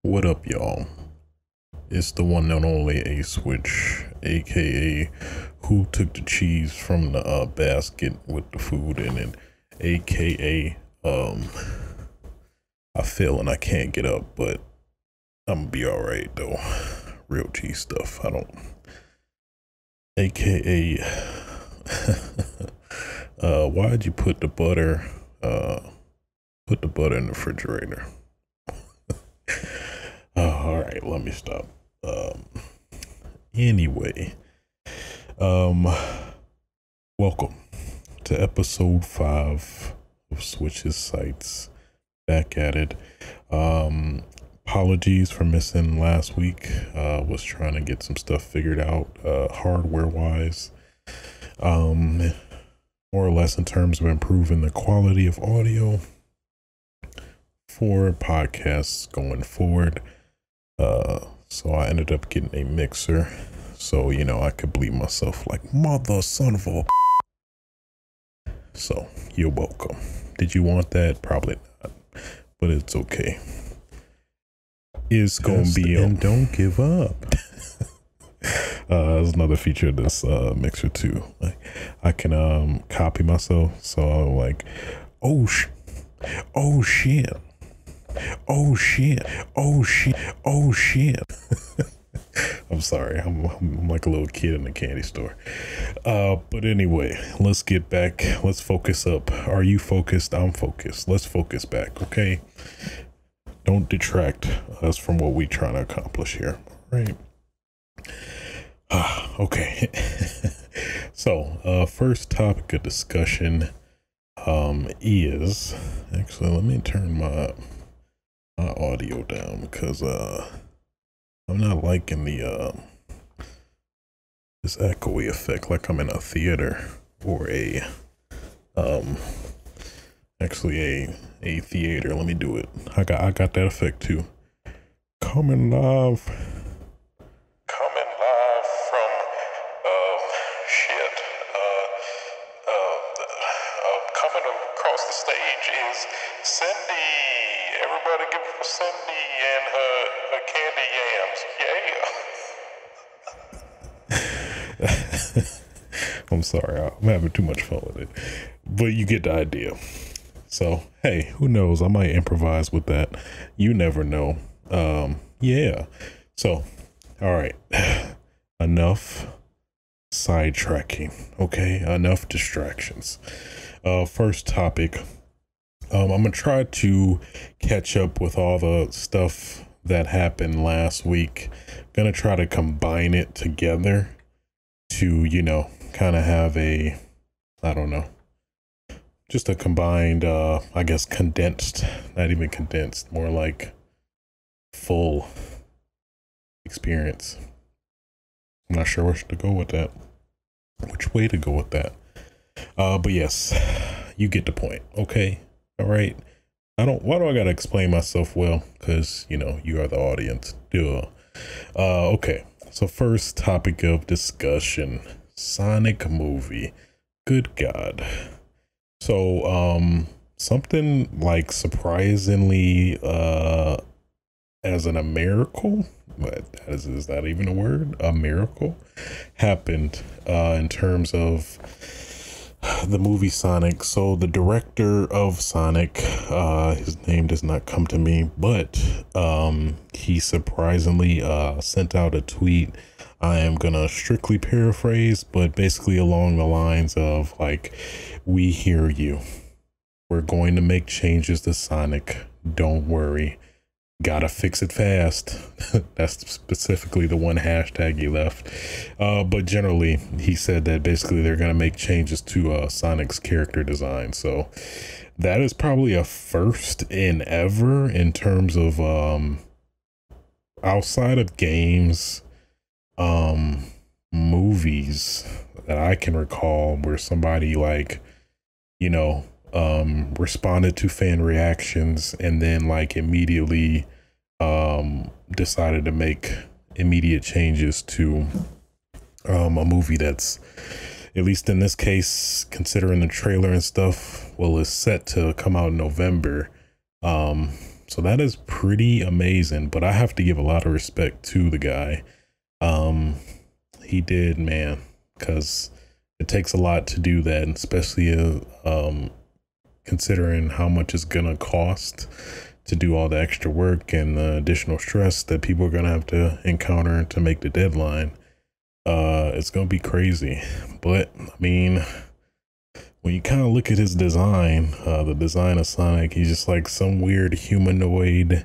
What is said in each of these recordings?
What up, y'all? It's the one and only A Switch, aka who took the cheese from the basket with the food in it, aka I feel and I can't get up, but I'm gonna be alright though. Real cheese stuff. I don't. AKA why'd you put the butter in the refrigerator? All right, let me stop. Anyway, welcome to episode 5 of Switch's Sights. Back at it. Apologies for missing last week. Was trying to get some stuff figured out, hardware wise, more or less in terms of improving the quality of audio for podcasts going forward. So I ended up getting a mixer, so you know I could bleep myself like mother son of a. So you're welcome. Did you want that? Probably not, but it's okay. It's gonna be and don't give up. There's another feature of this mixer too. Like, I can copy myself, so I'm like, oh shit, oh shit, oh shit, oh shit, oh shit. I'm sorry, I'm like a little kid in a candy store. But anyway, let's get back. Let's focus up. Are you focused? I'm focused. Let's focus back, okay? Don't detract us from what we're trying to accomplish here, right? Okay. So, first topic of discussion is actually, let me turn my audio down because I'm not liking the this echoey effect, like I'm in a theater or a actually a theater. Let me do it. I got that effect too. Coming live from coming across the stage is Cindy. Everybody give it for Cindy and her candy yams. Yeah. I'm sorry, I'm having too much fun with it, but you get the idea. So hey, who knows, I might improvise with that. You never know. Yeah. So all right, enough sidetracking, okay? Enough distractions. First topic, I'm gonna try to catch up with all the stuff that happened last week. Gonna try to combine it together to, you know, kind of have a, I don't know, just a combined, I guess condensed, not even condensed, more like full experience. I'm not sure which to go with that, which way to go with that. But yes, you get the point. Okay. All right. Why do I gotta explain myself well? Because, you know, you are the audience. Duh. Okay. So first topic of discussion, Sonic movie. Good God. So, something like surprisingly, as in a miracle, but is that even a word? A miracle happened, in terms of the movie Sonic. So the director of Sonic, his name does not come to me, but he surprisingly sent out a tweet. I am gonna strictly paraphrase, but basically along the lines of like, we hear you, we're going to make changes to Sonic, don't worry, gotta fix it fast. That's specifically the one hashtag he left. But generally he said that basically they're gonna make changes to Sonic's character design. So that is probably a first in ever in terms of outside of games, movies that I can recall where somebody, like, you know, responded to fan reactions and then like immediately decided to make immediate changes to a movie that's, at least in this case, considering the trailer and stuff, well, is set to come out in November. So that is pretty amazing, but I have to give a lot of respect to the guy. He did, man, because it takes a lot to do that, especially considering how much it's gonna cost to do all the extra work and the additional stress that people are gonna have to encounter to make the deadline. It's gonna be crazy. But I mean, when you kind of look at his design, the design of Sonic, he's just like some weird humanoid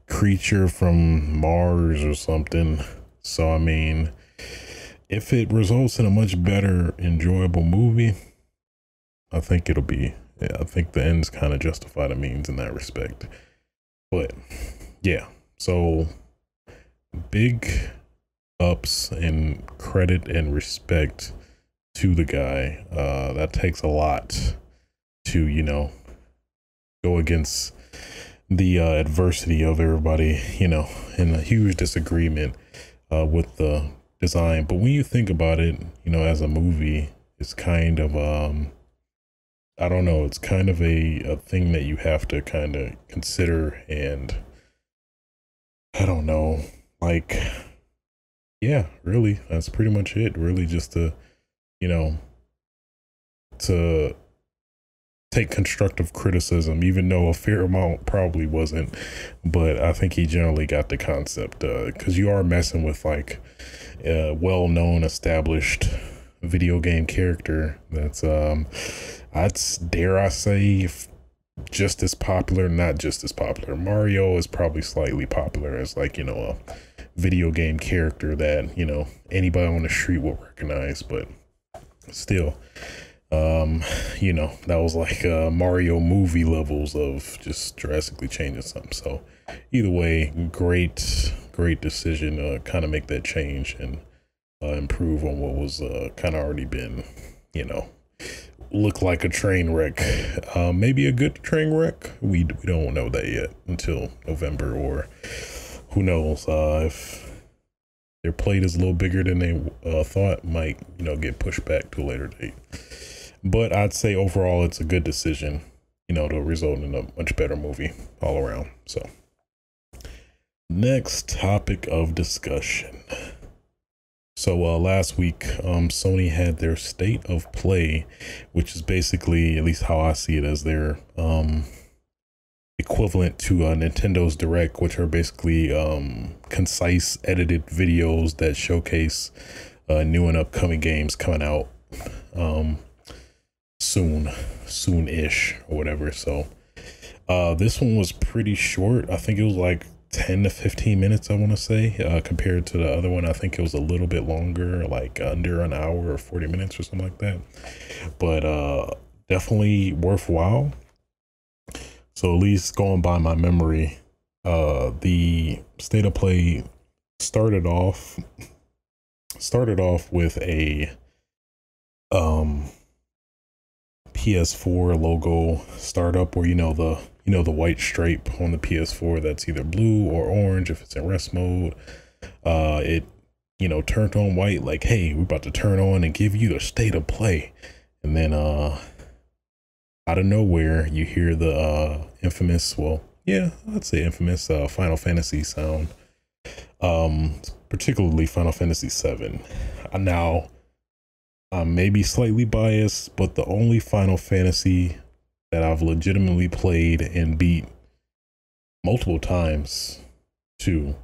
creature from Mars or something. So I mean, if it results in a much better enjoyable movie, I think it'll be, I think the ends kind of justify the means in that respect. But yeah, so big ups and credit and respect to the guy. That takes a lot to, you know, go against the adversity of everybody, you know, in a huge disagreement with the design. But when you think about it, you know, as a movie, it's kind of I don't know, it's kind of a thing that you have to kind of consider. And I don't know, like, yeah, really, that's pretty much it. Really, just to, you know, to take constructive criticism, even though a fair amount probably wasn't. But I think he generally got the concept, because you are messing with like a well-known, established video game character that's I'd dare I say just as popular, not just as popular. Mario is probably slightly popular as, like, you know, a video game character that, you know, anybody on the street will recognize. But still, you know, that was like Mario movie levels of just drastically changing something. So either way, great decision to kind of make that change and improve on what was kind of already been, you know, look like a train wreck. Maybe a good train wreck. We don't know that yet until November, or who knows, if their plate is a little bigger than they thought, might, you know, get pushed back to a later date. But I'd say overall it's a good decision, you know, to result in a much better movie all around. So next topic of discussion. So last week, Sony had their State of Play, which is basically, at least how I see it, as their equivalent to Nintendo's Direct, which are basically concise edited videos that showcase new and upcoming games coming out soon-ish or whatever. So this one was pretty short. I think it was like 10 to 15 minutes, I want to say, compared to the other one. I think it was a little bit longer, like under an hour or 40 minutes or something like that. But definitely worthwhile. So at least going by my memory, the State of Play started off with a PS4 logo startup, where, you know, the white stripe on the PS4 that's either blue or orange if it's in rest mode. It, you know, turned on white, like, hey, we're about to turn on and give you the State of Play. And then out of nowhere you hear the infamous, well, yeah, I'd say infamous Final Fantasy sound, particularly Final Fantasy 7. Now I'm maybe slightly biased, but the only Final Fantasy that I've legitimately played and beat multiple times too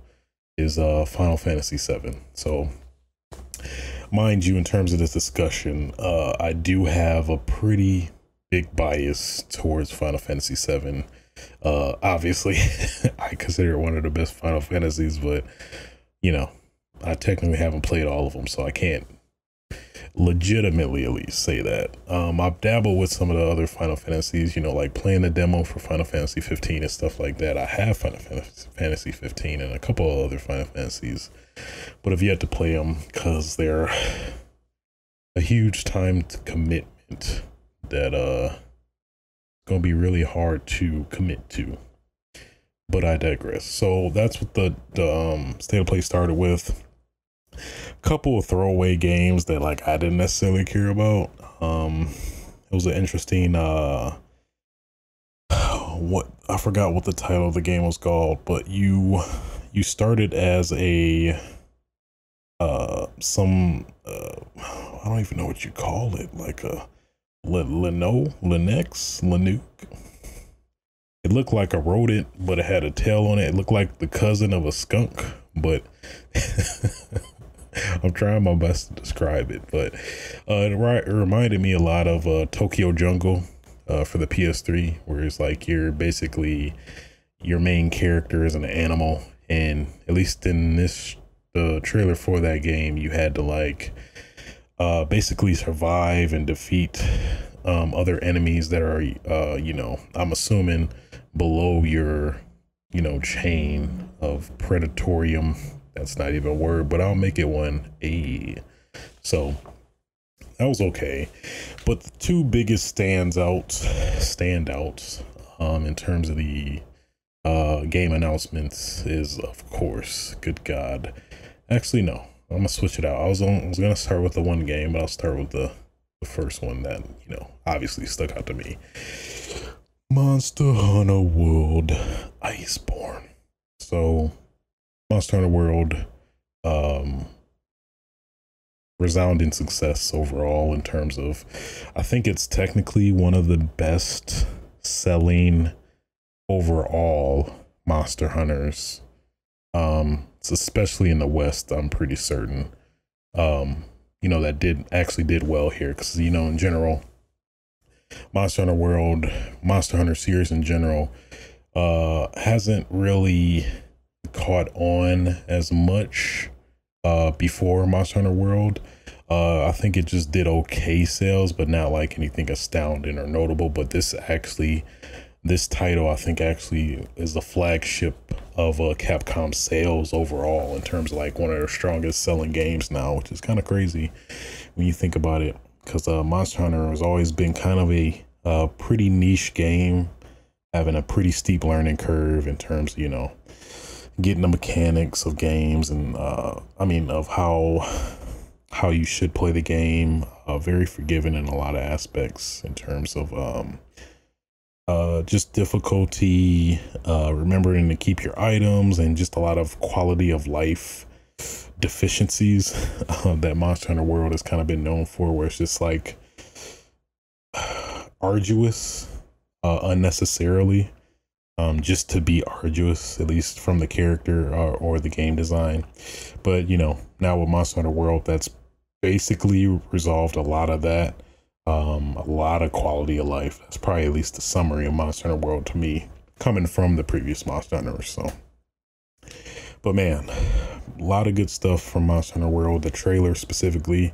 is Final Fantasy 7. So mind you, in terms of this discussion, I do have a pretty big bias towards Final Fantasy 7. Obviously I consider it one of the best Final Fantasies, but, you know, I technically haven't played all of them, so I can't legitimately at least say that. I've dabbled with some of the other Final Fantasies, you know, like playing the demo for Final Fantasy 15 and stuff like that. I have Final Fantasy 15 and a couple of other Final Fantasies, but I've yet to play them because they're a huge time commitment that gonna be really hard to commit to. But I digress. So that's what the State of Play started with. Couple of throwaway games that, like, I didn't necessarily care about. It was an interesting I forgot what the title of the game was called, but you started as a I don't even know what you call it, like a Linux. It looked like a rodent, but it had a tail on it. It looked like the cousin of a skunk, but I'm trying my best to describe it. But it reminded me a lot of Tokyo Jungle for the PS3, where it's like you're basically, your main character is an animal, and at least in the trailer for that game, you had to like basically survive and defeat other enemies that are I'm assuming below your chain of predatorium. That's not even a word, but I'll make it one. So that was okay, but the two biggest standouts in terms of the game announcements is, of course, good God, actually no, I'm gonna switch it out. I was gonna start with the one game, but I'll start with the first one that obviously stuck out to me. Monster Hunter World Iceborne. So Monster Hunter World, resounding success overall in terms of, I think it's technically one of the best selling overall Monster Hunters, especially in the West. I'm pretty certain that did well here, because in general, Monster Hunter World, Monster Hunter series in general, hasn't really caught on as much before Monster Hunter World. I think it just did okay sales, but not like anything astounding or notable. But this title, I think, actually is the flagship of Capcom sales overall, in terms of like one of their strongest selling games now, which is kind of crazy when you think about it, because Monster Hunter has always been kind of a pretty niche game, having a pretty steep learning curve in terms of getting the mechanics of games, and of how you should play the game. Very forgiving in a lot of aspects in terms of just difficulty, remembering to keep your items, and just a lot of quality of life deficiencies that Monster Hunter World has kind of been known for, where it's just like arduous unnecessarily, just to be arduous, at least from the character or the game design. But now with Monster Hunter World, that's basically resolved a lot of that. A lot of quality of life. That's probably at least the summary of Monster Hunter World to me, coming from the previous Monster Hunters. So, but man, a lot of good stuff from Monster Hunter World. The trailer specifically,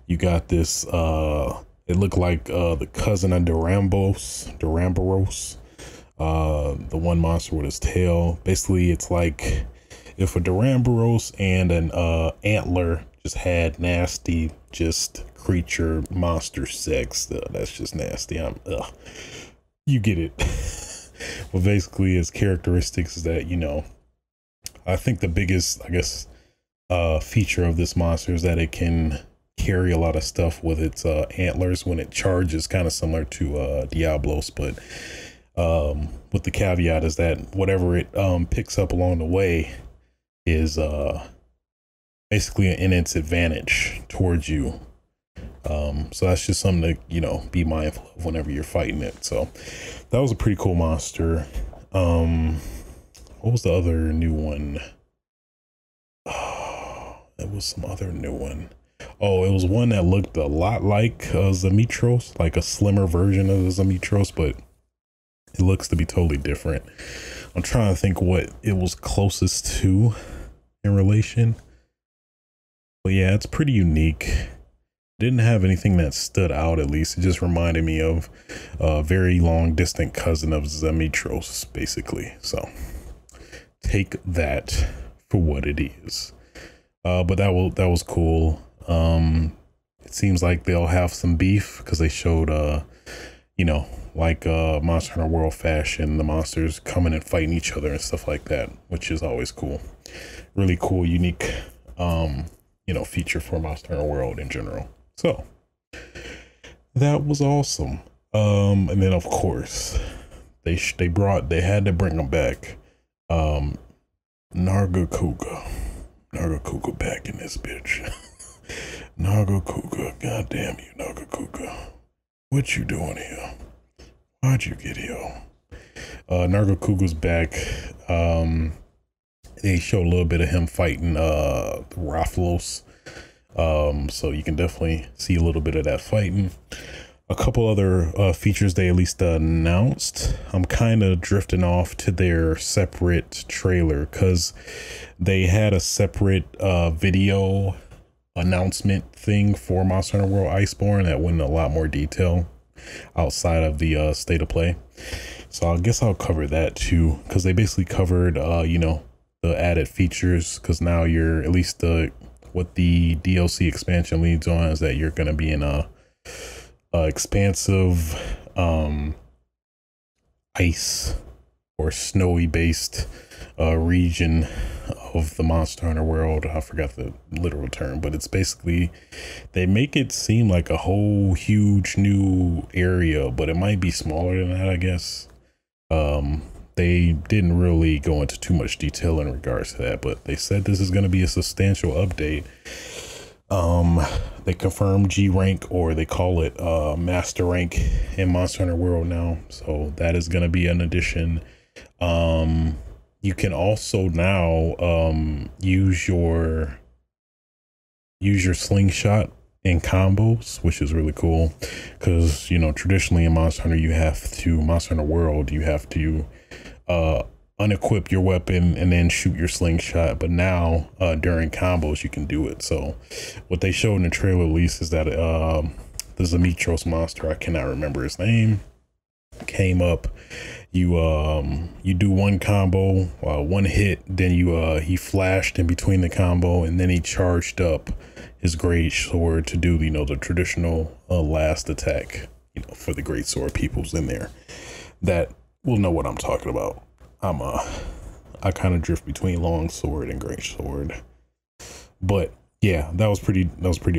you got this, it looked like the cousin of Duramboros, the one monster with his tail. Basically, it's like if a Duramboros and an antler just had nasty, just creature monster sex. That's just nasty. You get it. Well, basically, its characteristics is that I think the biggest, feature of this monster is that it can carry a lot of stuff with its antlers when it charges, kind of similar to Diablos, but with the caveat is that whatever it picks up along the way is basically in its advantage towards you. So that's just something to be mindful of whenever you're fighting it. So that was a pretty cool monster. What was the other new one? It was some other new one. Oh, it was one that looked a lot like Zamitros, like a slimmer version of the Zamitros, but it looks to be totally different. I'm trying to think what it was closest to in relation. But yeah, it's pretty unique. Didn't have anything that stood out, at least. It just reminded me of a very long distant cousin of Zamitros, basically. So take that for what it is. But that was cool. It seems like they'll have some beef, because they showed like Monster Hunter World fashion, the monsters coming and fighting each other and stuff like that, which is always cool. Really cool, unique feature for Monster Hunter World in general. So that was awesome. And then of course They had to bring him back. Nargacuga back in this bitch. Nargacuga, goddamn you, Nargacuga. What you doing here? Why'd you get here? Nargacuga's back. They show a little bit of him fighting Rathalos. So you can definitely see a little bit of that fighting. A couple other features they at least announced. I'm kind of drifting off to their separate trailer because they had a separate video announcement thing for Monster Hunter World Iceborne that went in a lot more detail outside of the state of play. So I guess I'll cover that too, because they basically covered you know, the added features, because now you're at least what the DLC expansion leads on is that you're going to be in a expansive ice or snowy based region of the Monster Hunter world. I forgot the literal term, but it's basically, they make it seem like a whole huge new area, but it might be smaller than that, I guess. They didn't really go into too much detail in regards to that, but they said this is going to be a substantial update. They confirmed G rank, or they call it master rank in Monster Hunter World now, so that is going to be an addition. You can also now use your slingshot in combos, which is really cool, because you know, traditionally in Monster Hunter World, you have to unequip your weapon and then shoot your slingshot, but now during combos you can do it. So what they showed in the trailer at least is that there's a Mitros monster, I cannot remember his name, came up. You do one combo, one hit, then he flashed in between the combo, and then he charged up his great sword to do, you know, the traditional last attack, you know, for the great sword peoples in there that will know what I'm talking about. I kind of drift between long sword and great sword, but yeah, that was pretty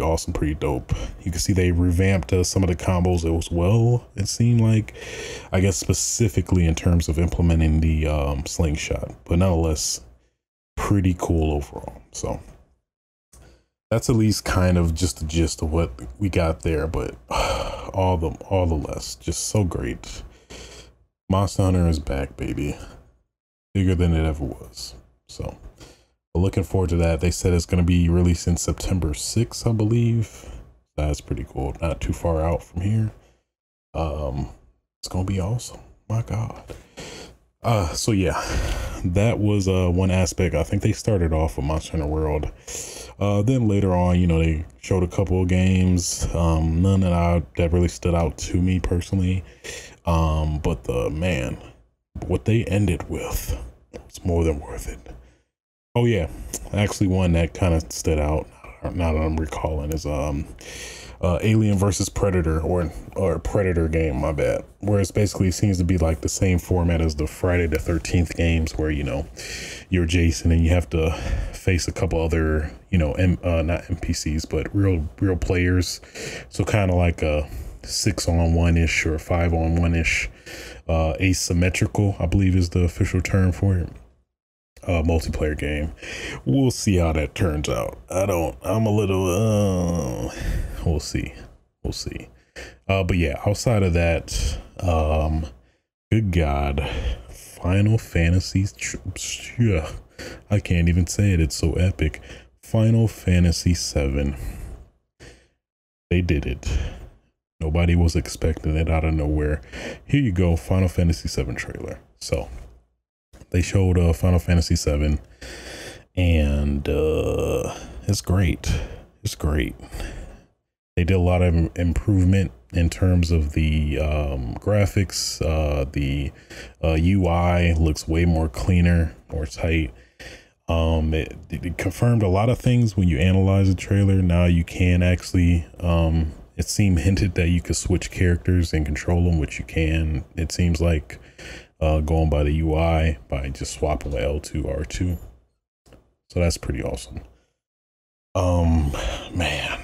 awesome, pretty dope. You can see they revamped some of the combos as well, it seemed like, I guess specifically in terms of implementing the slingshot, but nonetheless pretty cool overall. So that's at least kind of just the gist of what we got there, but all the less, just so great. Monster Hunter is back, baby, bigger than it ever was. So looking forward to that. They said it's going to be released in September 6th, I believe. That's pretty cool. Not too far out from here. It's going to be awesome. My God. So yeah, that was one aspect. I think they started off with Monster Hunter World. Then later on, you know, they showed a couple of games. None that really stood out to me personally. But man, what they ended with was more than worth it. Oh yeah, actually one that kind of stood out, now that I'm recalling, is Alien versus Predator, or Predator game, my bad, where it's basically seems to be like the same format as the Friday the 13th games, where, you know, you're Jason and you have to face a couple other, you know, not NPCs, but real players. So kind of like a 6-on-1-ish or 5-on-1-ish, asymmetrical, I believe is the official term for it. Multiplayer game. We'll see how that turns out. I'm a little we'll see. But yeah, outside of that, good God, Final Fantasy, yeah, I can't even say it, it's so epic. Final Fantasy 7, they did it. Nobody was expecting it out of nowhere. Here you go, Final Fantasy 7 trailer. So they showed Final Fantasy 7, and it's great. It's great. They did a lot of improvement in terms of the graphics. The UI looks way more cleaner, more tight. It confirmed a lot of things when you analyze the trailer. Now you can actually, it seemed hinted that you could switch characters and control them, which you can. It seems like going by the UI by just swapping with L2, R2. So that's pretty awesome. Man,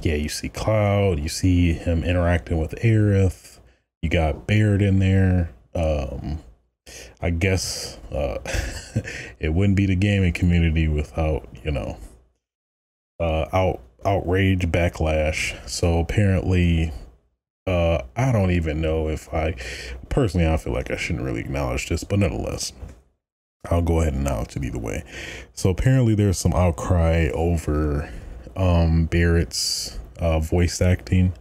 yeah, you see Cloud, you see him interacting with Aerith. You got Barret in there. I guess it wouldn't be the gaming community without, you know, outrage backlash. So apparently, I don't even know if I feel like I shouldn't really acknowledge this, but nonetheless, I'll go ahead and acknowledge it either way. So apparently there's some outcry over Barrett's voice acting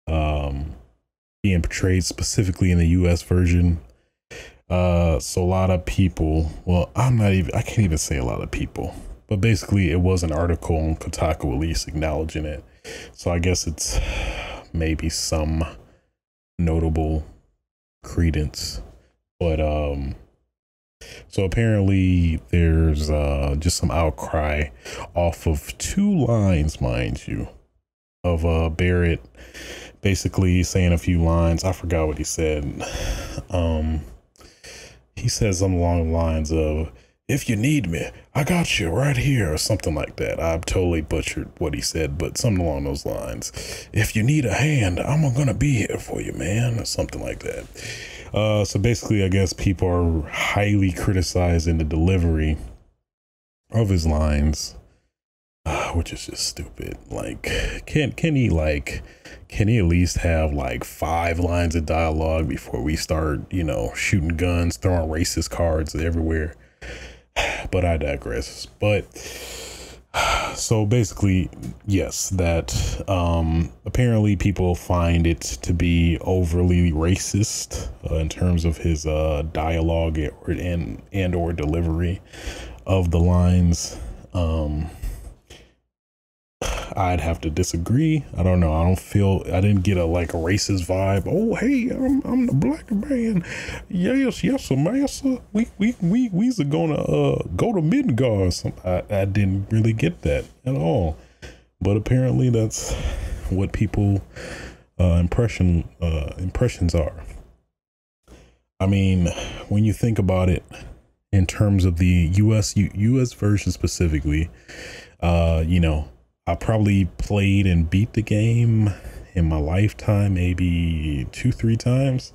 being portrayed specifically in the US version. So a lot of people, well, I can't even say a lot of people, but basically it was an article on Kotaku at least acknowledging it. So I guess it's maybe some notable credence, but so apparently there's just some outcry off of 2 lines, mind you, of Barrett basically saying a few lines. I forgot what he said. He says something along the lines of, "If you need me, I got you right here," or something like that. I've totally butchered what he said, but something along those lines. "If you need a hand, I'm gonna be here for you, man," or something like that. So basically, I guess people are highly criticizing the delivery of his lines, which is just stupid. Like, can he at least have like 5 lines of dialogue before we start, you know, shooting guns, throwing racist cards everywhere? But I digress. But so basically, yes, that apparently people find it to be overly racist in terms of his dialogue and or delivery of the lines. I'd have to disagree. I don't know. I didn't get a racist vibe. "Oh, hey, I'm the black man. Yes, sir, master. We's gonna go to Midgard." I didn't really get that at all. But apparently that's what people impressions are. I mean, when you think about it in terms of the US version specifically, you know, I probably played and beat the game in my lifetime maybe 2-3 times,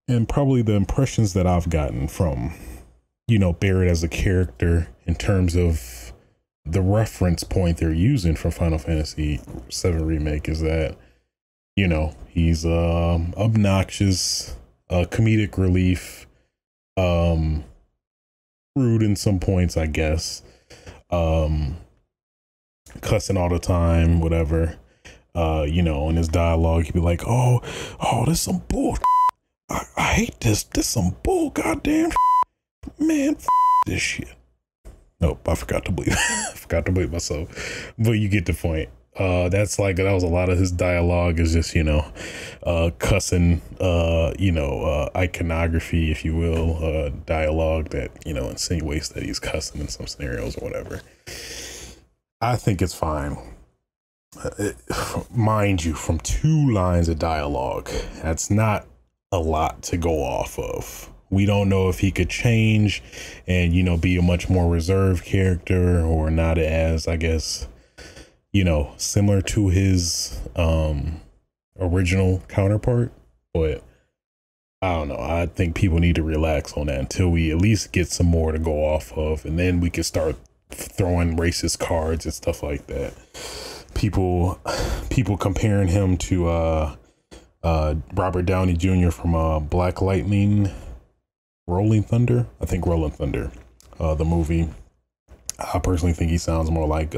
and probably the impressions that I've gotten from, you know, Barrett as a character in terms of the reference point they're using for Final Fantasy 7 Remake is that, you know, he's obnoxious, comedic relief, rude in some points, I guess, cussing all the time, whatever. You know, in his dialogue he'd be like, oh, this some bull. I hate this some bull, goddamn man, this shit. Nope, I forgot to bleep. I forgot to bleep myself, but you get the point. That was a lot of his dialogue is just, you know, cussing, you know, iconography, if you will, dialogue that, you know, insinuates that he's cussing in some scenarios or whatever. I think it's fine. Mind you, from 2 lines of dialogue, that's not a lot to go off of. We don't know if he could change and, you know, be a much more reserved character or not as, I guess, you know, similar to his original counterpart. But I don't know. I think people need to relax on that until we at least get some more to go off of, and then we can start throwing racist cards and stuff like that. People comparing him to Robert Downey Jr. from Black Lightning, Rolling Thunder. I think Rolling Thunder, the movie. I personally think he sounds more like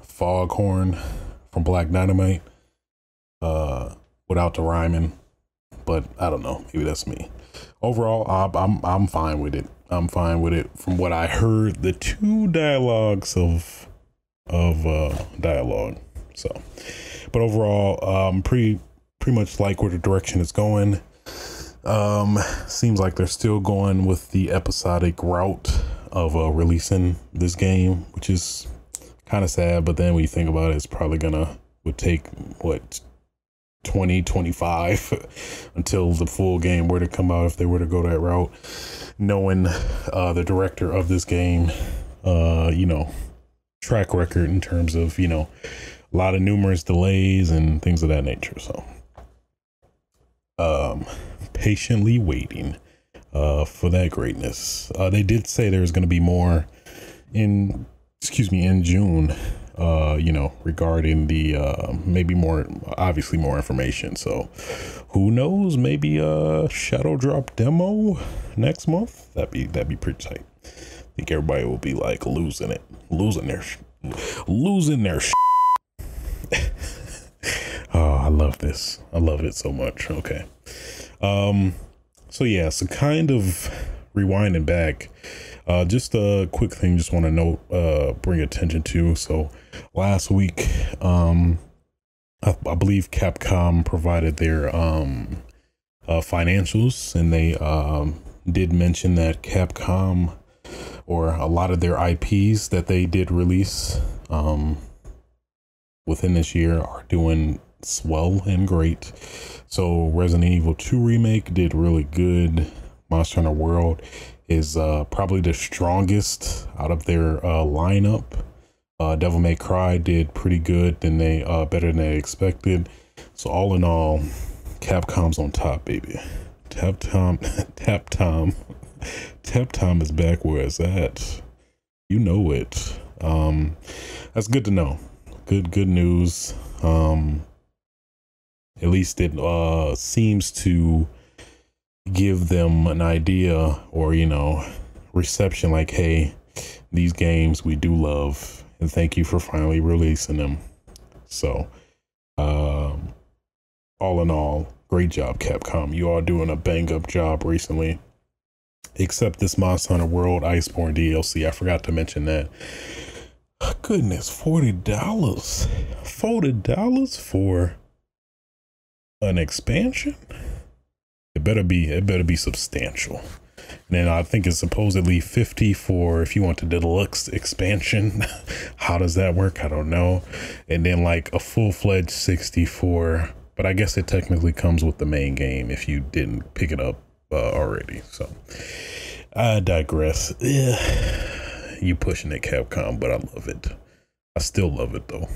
Foghorn from Black Dynamite, without the rhyming. But I don't know, maybe that's me. Overall, I'm fine with it. I'm fine with it from what I heard, the 2 dialogues of dialogue. So, but overall, pretty much like where the direction is going. Seems like they're still going with the episodic route of releasing this game, which is kind of sad. But then when you think about it, it's probably would take what, 2025 until the full game were to come out, if they were to go that route, knowing the director of this game, you know, track record in terms of, you know, a lot of numerous delays and things of that nature. So patiently waiting for that greatness. They did say there's going to be more in June, you know, regarding the maybe more, obviously more information. So who knows, maybe a shadow drop demo next month. That'd be pretty tight. I think everybody will be like losing their oh, I love this. I love it so much. Okay. So yeah, so kind of rewinding back, just a quick thing, just want to note, bring attention to. So last week, I believe Capcom provided their financials, and they did mention that Capcom, or a lot of their IPs that they did release within this year, are doing swell and great. So Resident Evil 2 Remake did really good. Monster Hunter World is probably the strongest out of their lineup. Devil May Cry did pretty good, better than they expected. So all in all, Capcom's on top, baby. Tap Tom is back where it's at. You know it. That's good to know. Good news. At least it seems to give them an idea, or, you know, reception, like, hey, these games we do love, and thank you for finally releasing them. So all in all, great job, Capcom. You are doing a bang up job recently, except this Monster Hunter World Iceborne DLC. I forgot to mention that. Goodness, $40 for an expansion? It better be substantial. And then I think it's supposedly 50 for if you want the deluxe expansion. How does that work? I don't know. And then like a full-fledged 60 for, but I guess it technically comes with the main game if you didn't pick it up already. So I digress. You pushing it, Capcom, but I love it. I still love it though.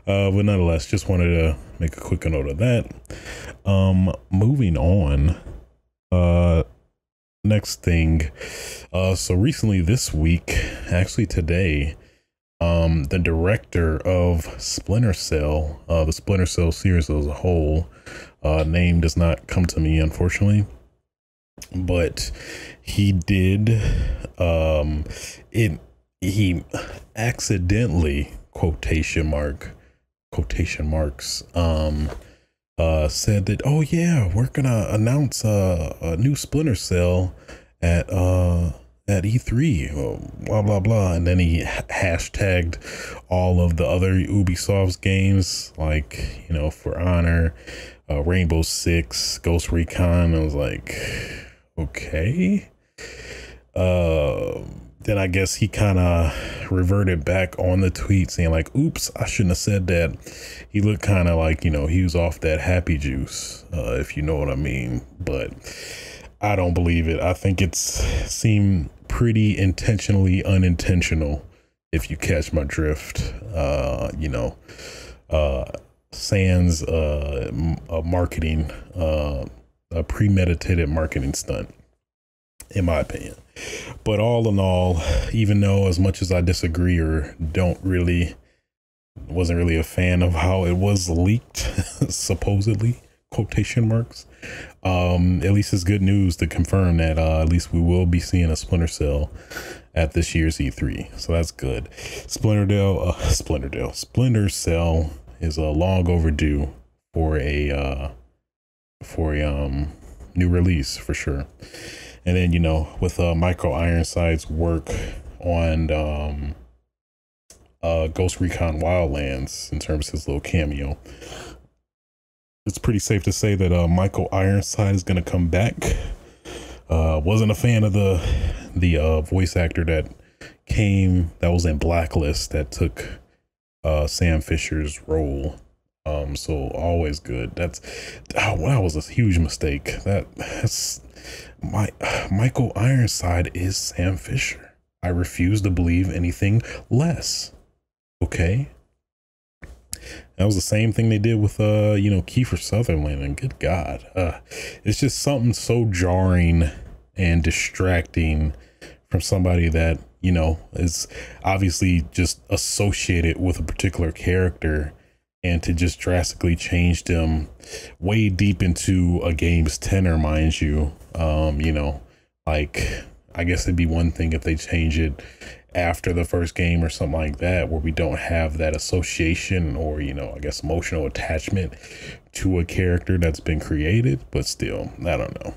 But nonetheless, just wanted to make a quick note of that. Moving on, next thing, so recently this week, actually today, the director of Splinter Cell, the Splinter Cell series as a whole, name does not come to me, unfortunately, but he did, he accidentally, quotation marks, said that, oh yeah, we're gonna announce a new Splinter Cell at E3, blah blah blah, and then he hashtagged all of the other Ubisoft's games, like, you know, For Honor, Rainbow Six, Ghost Recon. I was like, okay. Then I guess he kind of reverted back on the tweet saying like, oops, I shouldn't have said that. He looked kind of like, you know, he was off that happy juice, if you know what I mean. But I don't believe it. I think seemed pretty intentionally unintentional, if you catch my drift. You know, sans a marketing, a premeditated marketing stunt, in my opinion. But all in all, even though as much as I disagree or wasn't really a fan of how it was leaked, supposedly, quotation marks, at least it's good news to confirm that at least we will be seeing a Splinter Cell at this year's E3. So that's good. Splinter Cell is long overdue for a new release for sure. And then, you know, with Michael Ironside's work on Ghost Recon Wildlands, in terms of his little cameo, it's pretty safe to say that Michael Ironside is going to come back. Wasn't a fan of the voice actor that was in Blacklist, that took Sam Fisher's role. So always good. That was a huge mistake. That's Michael Ironside is Sam Fisher. I refuse to believe anything less. Okay. That was the same thing they did with you know, Kiefer Sutherland, and good God, it's just something so jarring and distracting from somebody that, you know, is obviously just associated with a particular character, and to just drastically change them way deep into a game's tenor, mind you. You know, like, I guess it'd be one thing if they change it after the first game or something like that, where we don't have that association or, you know, I guess emotional attachment to a character that's been created. But still, I don't know.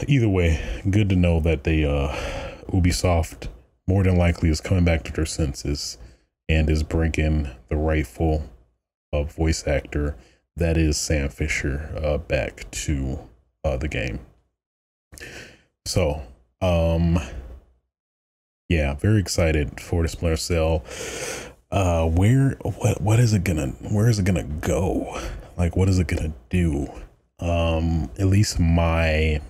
Either way, good to know that they Ubisoft more than likely is coming back to their senses and is bringing the rightful voice actor that is Sam Fisher back to the game. So yeah, very excited for the Splinter Cell. Where is it gonna go? Like, what is it gonna do? At least my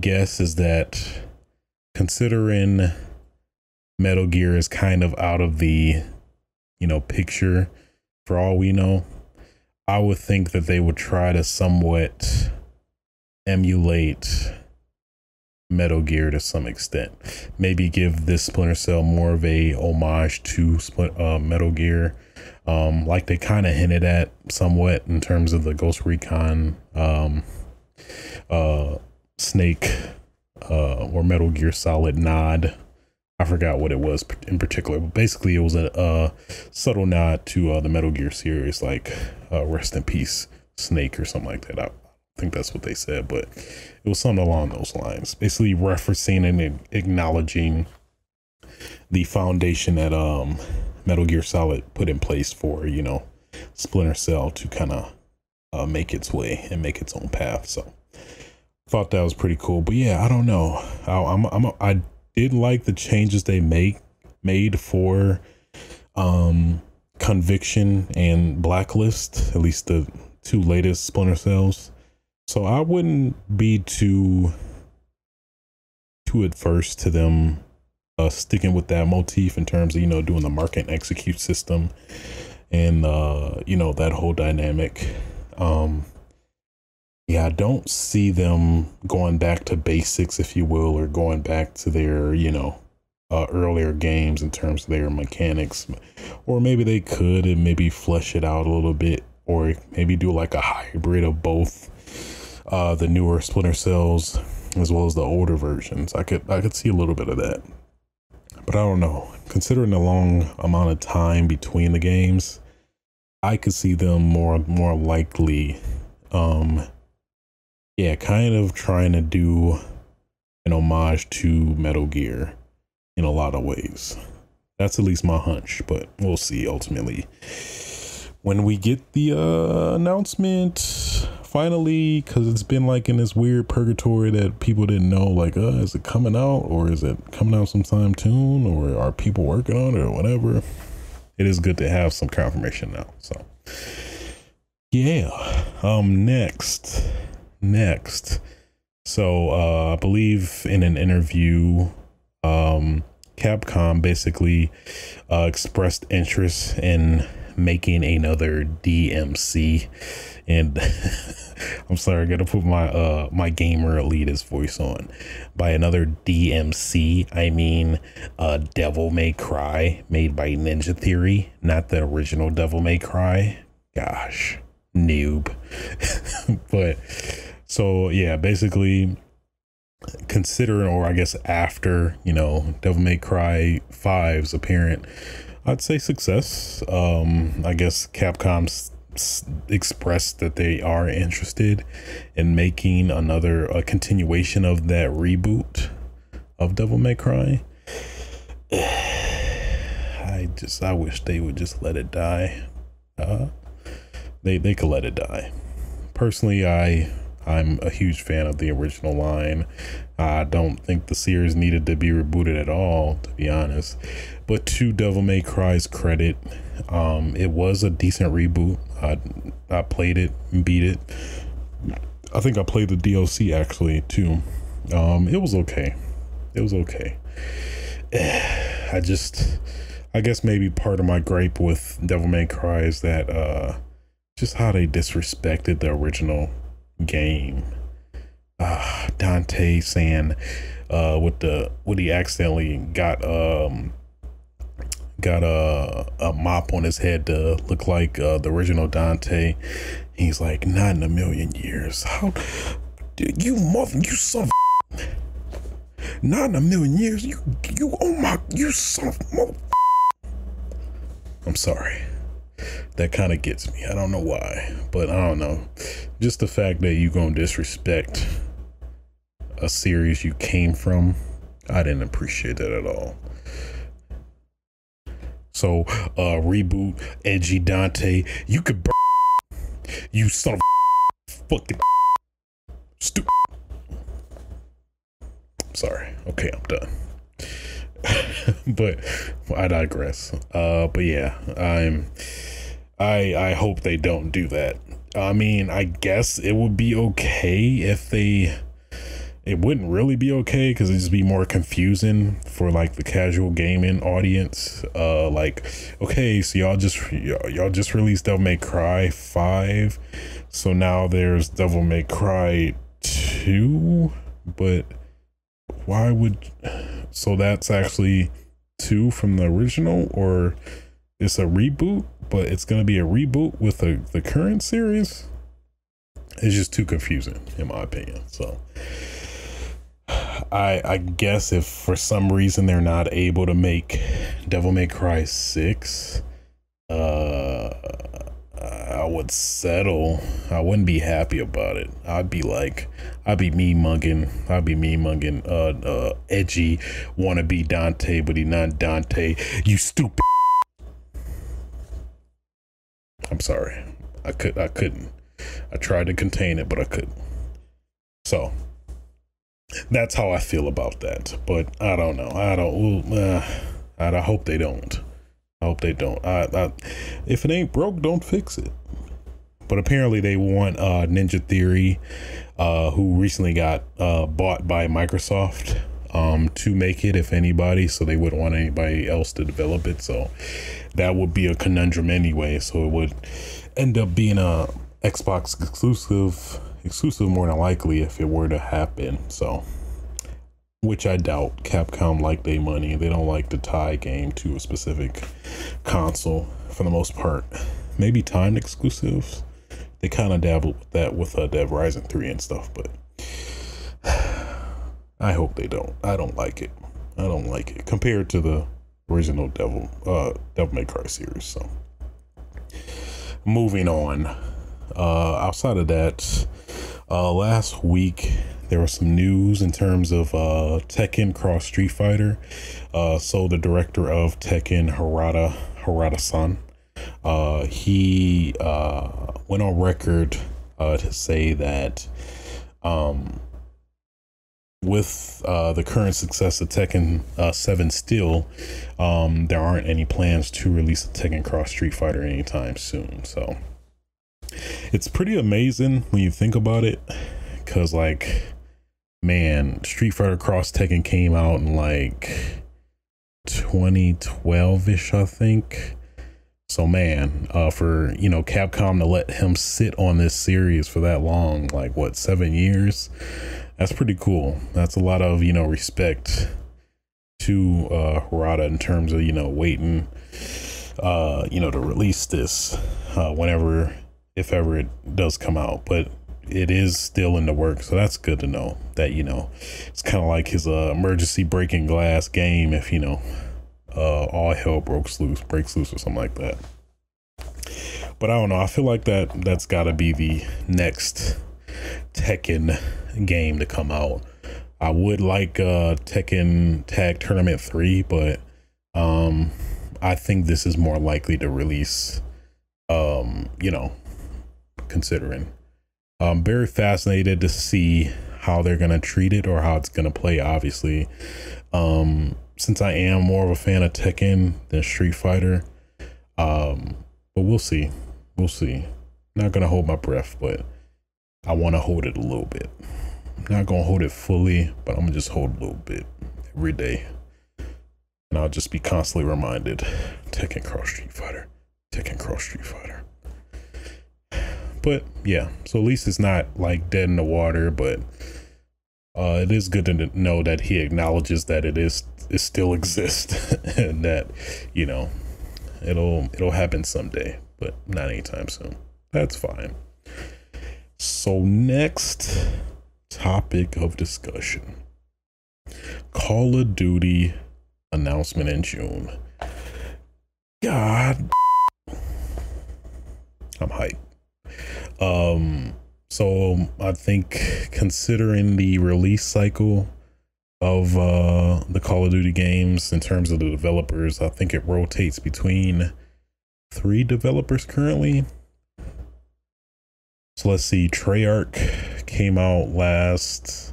guess is that, considering Metal Gear is kind of out of the, you know, picture for all we know, I would think that they would try to somewhat emulate Metal Gear to some extent. Maybe give this Splinter Cell more of a homage to Metal Gear, like they kind of hinted at somewhat in terms of the Ghost Recon Snake or Metal Gear Solid nod. I forgot what it was in particular, but basically it was a subtle nod to the Metal Gear series, like Rest in Peace Snake or something like that. I think that's what they said, but it was something along those lines, basically referencing and acknowledging the foundation that Metal Gear Solid put in place for, you know, Splinter Cell to kind of make its way and make its own path. So thought that was pretty cool. But yeah, I don't know. I did like the changes they made for Conviction and Blacklist, at least the two latest Splinter Cells. So I wouldn't be too adverse to them sticking with that motif in terms of, you know, doing the mark and execute system and you know, that whole dynamic. Yeah, I don't see them going back to basics, if you will, or going back to their, you know, earlier games in terms of their mechanics. Or maybe they could and maybe flesh it out a little bit, or maybe do like a hybrid of both the newer Splinter Cells as well as the older versions. I could see a little bit of that. But I don't know. Considering the long amount of time between the games, I could see them more likely yeah, kind of trying to do an homage to Metal Gear in a lot of ways. That's at least my hunch, but we'll see ultimately when we get the announcement finally, because it's been like in this weird purgatory that people didn't know, like, is it coming out, or is it coming out sometime soon, or are people working on it, or whatever. It is good to have some confirmation now. So yeah, next. So I believe in an interview, Capcom basically expressed interest in making another DMC, and I'm sorry, I gotta put my my gamer elitist voice on. By another DMC, I mean Devil May Cry, made by Ninja Theory, not the original Devil May Cry. Gosh, noob. But so yeah, basically, considering, or I guess after, you know, Devil May Cry 5's apparent, I'd say success, I guess Capcom expressed that they are interested in making a continuation of that reboot of Devil May Cry. I wish they would just let it die. They could let it die. Personally, I'm a huge fan of the original line. I don't think the series needed to be rebooted at all, to be honest. But to Devil May Cry's credit, it was a decent reboot. I played it and beat it. I think I played the DLC actually too. It was okay. I I guess maybe part of my gripe with Devil May Cry is that just how they disrespected the original game. Dante saying what he accidentally got a mop on his head to look like the original Dante. He's like, not in a million years. How, dude, you son of not in a million years. You son of mother. I'm sorry. That kind of gets me. I don't know why, but I don't know. Just the fact that you gonna disrespect a series you came from, I didn't appreciate that at all. So, reboot edgy Dante. You could burn. You son of fucking stupid. Sorry. Okay, I'm done. But I digress. But yeah, I hope they don't do that. I mean, I guess it would be okay if it wouldn't really be okay because it'd just be more confusing for like the casual gaming audience. Like, okay, so y'all just released Devil May Cry 5, so now there's Devil May Cry 2, but why would, so that's actually 2 from the original, or it's a reboot, but it's gonna be a reboot with the current series? It's just too confusing in my opinion. So I guess if for some reason they're not able to make Devil May Cry 6, I would settle. I wouldn't be happy about it. I'd be me mugging edgy wannabe Dante, but he not Dante. You stupid. I'm sorry. I couldn't. I tried to contain it, but I couldn't. So that's how I feel about that. But I don't know. I hope they don't. I hope they don't. If it ain't broke, don't fix it. But apparently they want Ninja Theory, who recently got bought by Microsoft, to make it, if anybody. So they wouldn't want anybody else to develop it. So that would be a conundrum anyway. So it would end up being a Xbox exclusive more than likely if it were to happen. So, which I doubt. Capcom like their money. They don't like to tie a game to a specific console for the most part. Maybe timed exclusives. They kind of dabbled with that with Dead Rising 3 and stuff, but I hope they don't. I don't like it. I don't like it compared to the original Devil May Cry series. So moving on. Outside of that, last week there was some news in terms of Tekken X Street Fighter. So the director of Tekken, Harada-san, he went on record to say that with the current success of Tekken 7 still, there aren't any plans to release a Tekken X Street Fighter anytime soon. So it's pretty amazing when you think about it, because like, man, Street Fighter X Tekken came out in like 2012-ish, I think. So man, for, you know, Capcom to let him sit on this series for that long, like what, 7 years, that's pretty cool. That's a lot of, you know, respect to Harada in terms of, you know, waiting you know, to release this whenever, if ever it does come out. But it is still in the works, so that's good to know that, you know, it's kind of like his emergency breaking glass game if, you know, all hell breaks loose or something like that. But I don't know, I feel like that's got to be the next Tekken game to come out. I would like Tekken Tag Tournament 3, but I think this is more likely to release, you know, considering. I'm very fascinated to see how they're gonna treat it or how it's gonna play, obviously. Since I am more of a fan of Tekken than Street Fighter, but we'll see. Not gonna hold my breath, but I want to hold it a little bit. I'm not gonna hold it fully, but I'm gonna just hold a little bit every day. And and I'll just be constantly reminded, Tekken X Street Fighter, Tekken X Street Fighter. But yeah, so at least it's not like dead in the water, but it is good to know that he acknowledges that it still exists and that, you know, it'll happen someday, but not anytime soon. That's fine. So next topic of discussion, Call of Duty announcement in June. God, I'm hyped. So I think, considering the release cycle of the Call of Duty games in terms of the developers, I think it rotates between 3 developers currently. So let's see, Treyarch came out last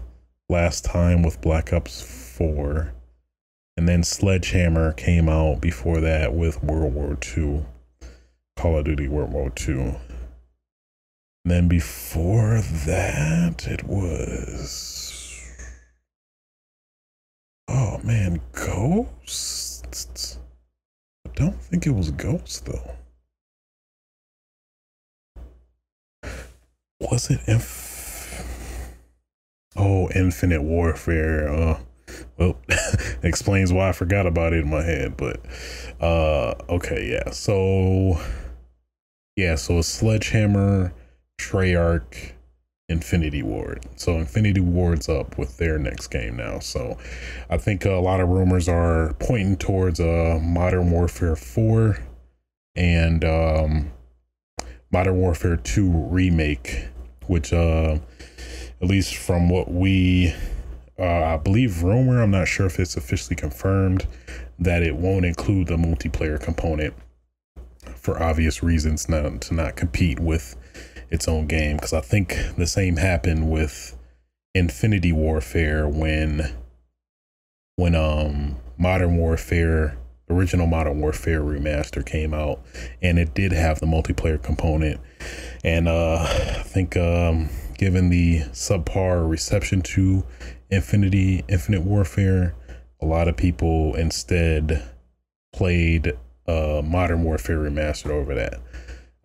time with Black Ops 4, and then Sledgehammer came out before that with World War II, Call of Duty World War II. And then before that, it was, oh man, Ghost? I don't think it was Ghost though. Was it Infinite Warfare? Well, explains why I forgot about it in my head, but okay, yeah. So it's Sledgehammer, Treyarch, Infinity Ward. So Infinity Ward's up with their next game now. So I think a lot of rumors are pointing towards Modern Warfare 4 and Modern Warfare 2 Remake, which at least from what we I believe rumor, I'm not sure if it's officially confirmed, that it won't include the multiplayer component for obvious reasons, to not compete with its own game. Because I think the same happened with Infinity Warfare when Modern Warfare, original Modern Warfare Remaster came out, and it did have the multiplayer component. And I think given the subpar reception to Infinite Warfare, a lot of people instead played Modern Warfare Remastered over that.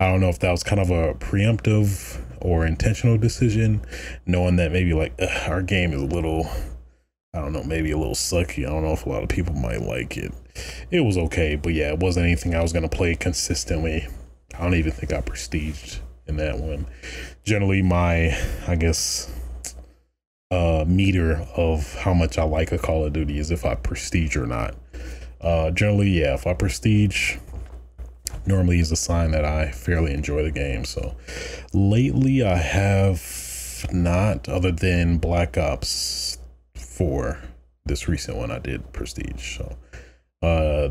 I don't know if that was kind of a preemptive or intentional decision, knowing that maybe like our game is a little, I don't know, maybe a little sucky. I don't know if a lot of people might like it. It was okay, but yeah, it wasn't anything I was going to play consistently. I don't even think I prestiged in that one. Generally, my, I guess, meter of how much I like a Call of Duty is if I prestige or not. Generally, yeah, if I prestige, normally is a sign that I fairly enjoy the game. So lately I have not, other than Black Ops 4, this recent one I did prestige. So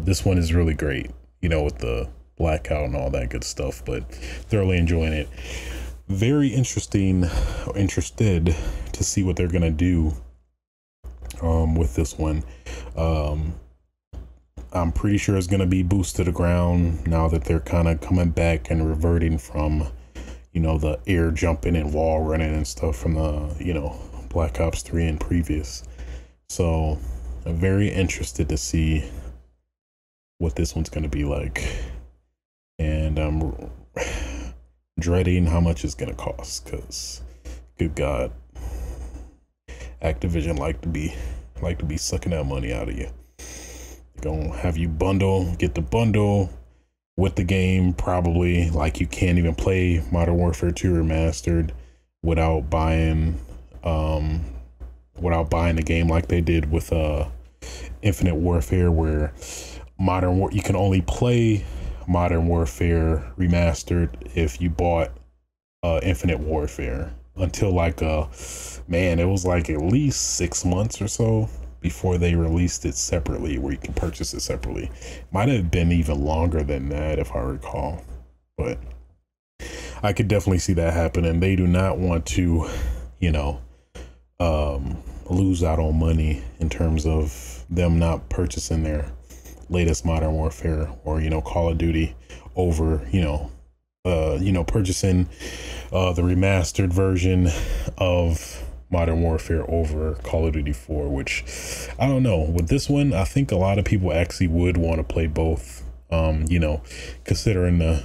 this one is really great, you know, with the blackout and all that good stuff, but thoroughly enjoying it. Very interested to see what they're gonna do with this one. I'm pretty sure it's gonna be boost to the ground now that they're kind of coming back and reverting from, you know, the air jumping and wall running and stuff from the, you know, Black Ops 3 and previous. So I'm very interested to see what this one's gonna be like, and I'm dreading how much it's gonna cost, because good God, Activision like to be sucking that money out of you. They're gonna have you get the bundle with the game, probably. Like, you can't even play Modern Warfare 2 Remastered without buying the game like they did with Infinite Warfare, where you can only play Modern Warfare Remastered if you bought Infinite Warfare, until like man, it was like at least 6 months or so before they released it separately, where you can purchase it separately. Might have been even longer than that if I recall, but I could definitely see that happen, and they do not want to, you know, lose out on money in terms of them not purchasing their latest Modern Warfare or, you know, Call of Duty over, you know, purchasing the remastered version of Modern Warfare over Call of Duty 4, which I don't know. With this one, I think a lot of people actually would want to play both. You know, considering the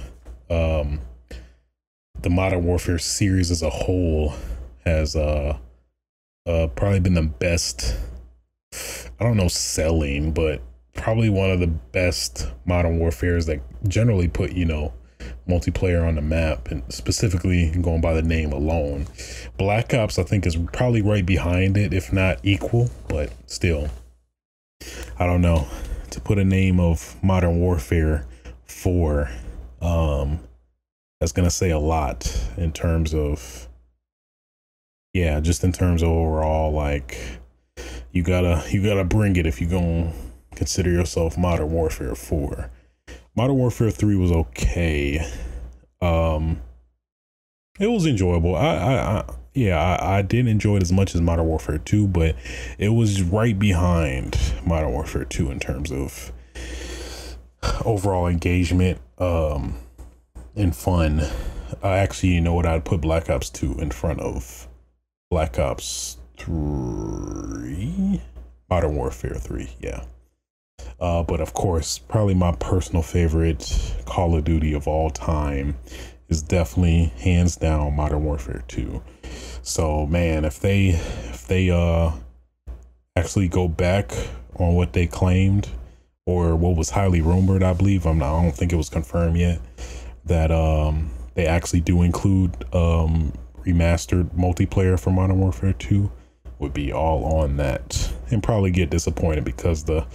Modern Warfare series as a whole has probably been the best, I don't know, selling, but probably one of the best Modern Warfares that generally put, you know, multiplayer on the map, and specifically going by the name alone. Black Ops, I think, is probably right behind it, if not equal, but still, I don't know. To put a name of Modern Warfare 4, that's gonna say a lot in terms of, yeah, just in terms of overall, like, you gotta bring it if you're gonna consider yourself Modern Warfare 4. Modern Warfare 3 was okay. It was enjoyable. I didn't enjoy it as much as Modern Warfare 2, but it was right behind Modern Warfare 2 in terms of overall engagement and fun. Actually, you know what? I'd put Black Ops 2 in front of Black Ops 3, Modern Warfare 3, yeah. But of course, probably my personal favorite Call of Duty of all time is definitely hands down Modern Warfare 2. So man, if they actually go back on what they claimed, or what was highly rumored, I believe, I don't think it was confirmed yet, that they actually do include remastered multiplayer for Modern Warfare 2, would be all on that, and probably get disappointed because the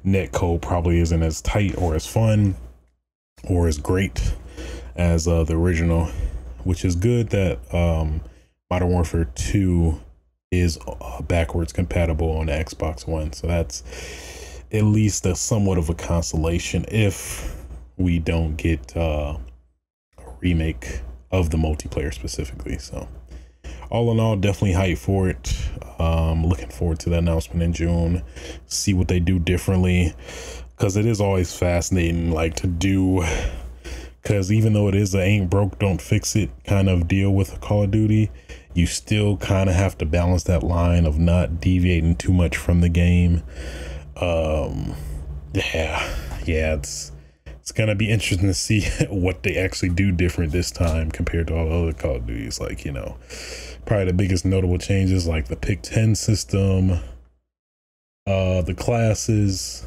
netcode probably isn't as tight or as fun or as great as the original, which is good that Modern Warfare 2 is backwards compatible on the Xbox One, so that's at least a somewhat of a consolation if we don't get a remake of the multiplayer specifically. So all in all, definitely hyped for it. Looking forward to the announcement in June, see what they do differently, because it is always fascinating, like, to do, because even though it is a ain't broke don't fix it kind of deal with a Call of Duty, you still kind of have to balance that line of not deviating too much from the game. It's gonna be interesting to see what they actually do different this time compared to all the other Call of Duties. Like, you know, probably the biggest notable changes, like the pick 10 system, the classes,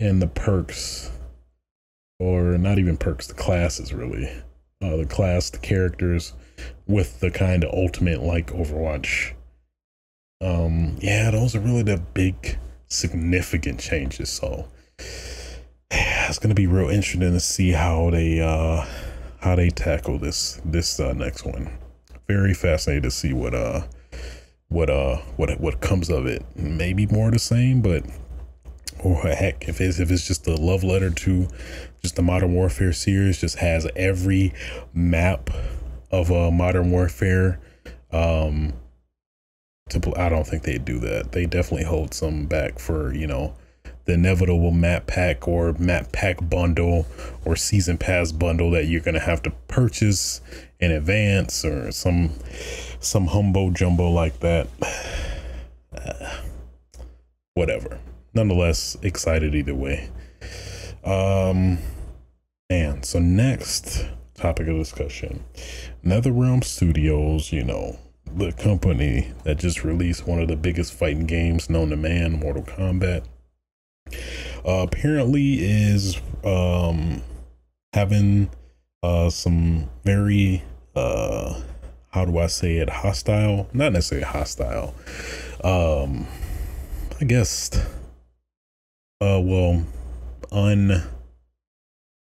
and the perks, or not even perks, the classes really. The characters with the kind of ultimate, like Overwatch. Yeah, those are really the big significant changes. So it's gonna be real interesting to see how they tackle this next one. Very fascinated to see what comes of it. Maybe more of the same, but, or heck, if it's just a love letter to just the Modern Warfare series, just has every map of Modern Warfare. I don't think they'd do that. They definitely hold some back for, you know, the inevitable map pack or map pack bundle or season pass bundle that you're gonna have to purchase in advance, or some humbo jumbo like that. Whatever. Nonetheless, excited either way. And so next topic of discussion, Netherrealm Studios, you know, the company that just released one of the biggest fighting games known to man, Mortal Kombat, apparently is having some very how do I say it, hostile, not necessarily hostile, I guess well,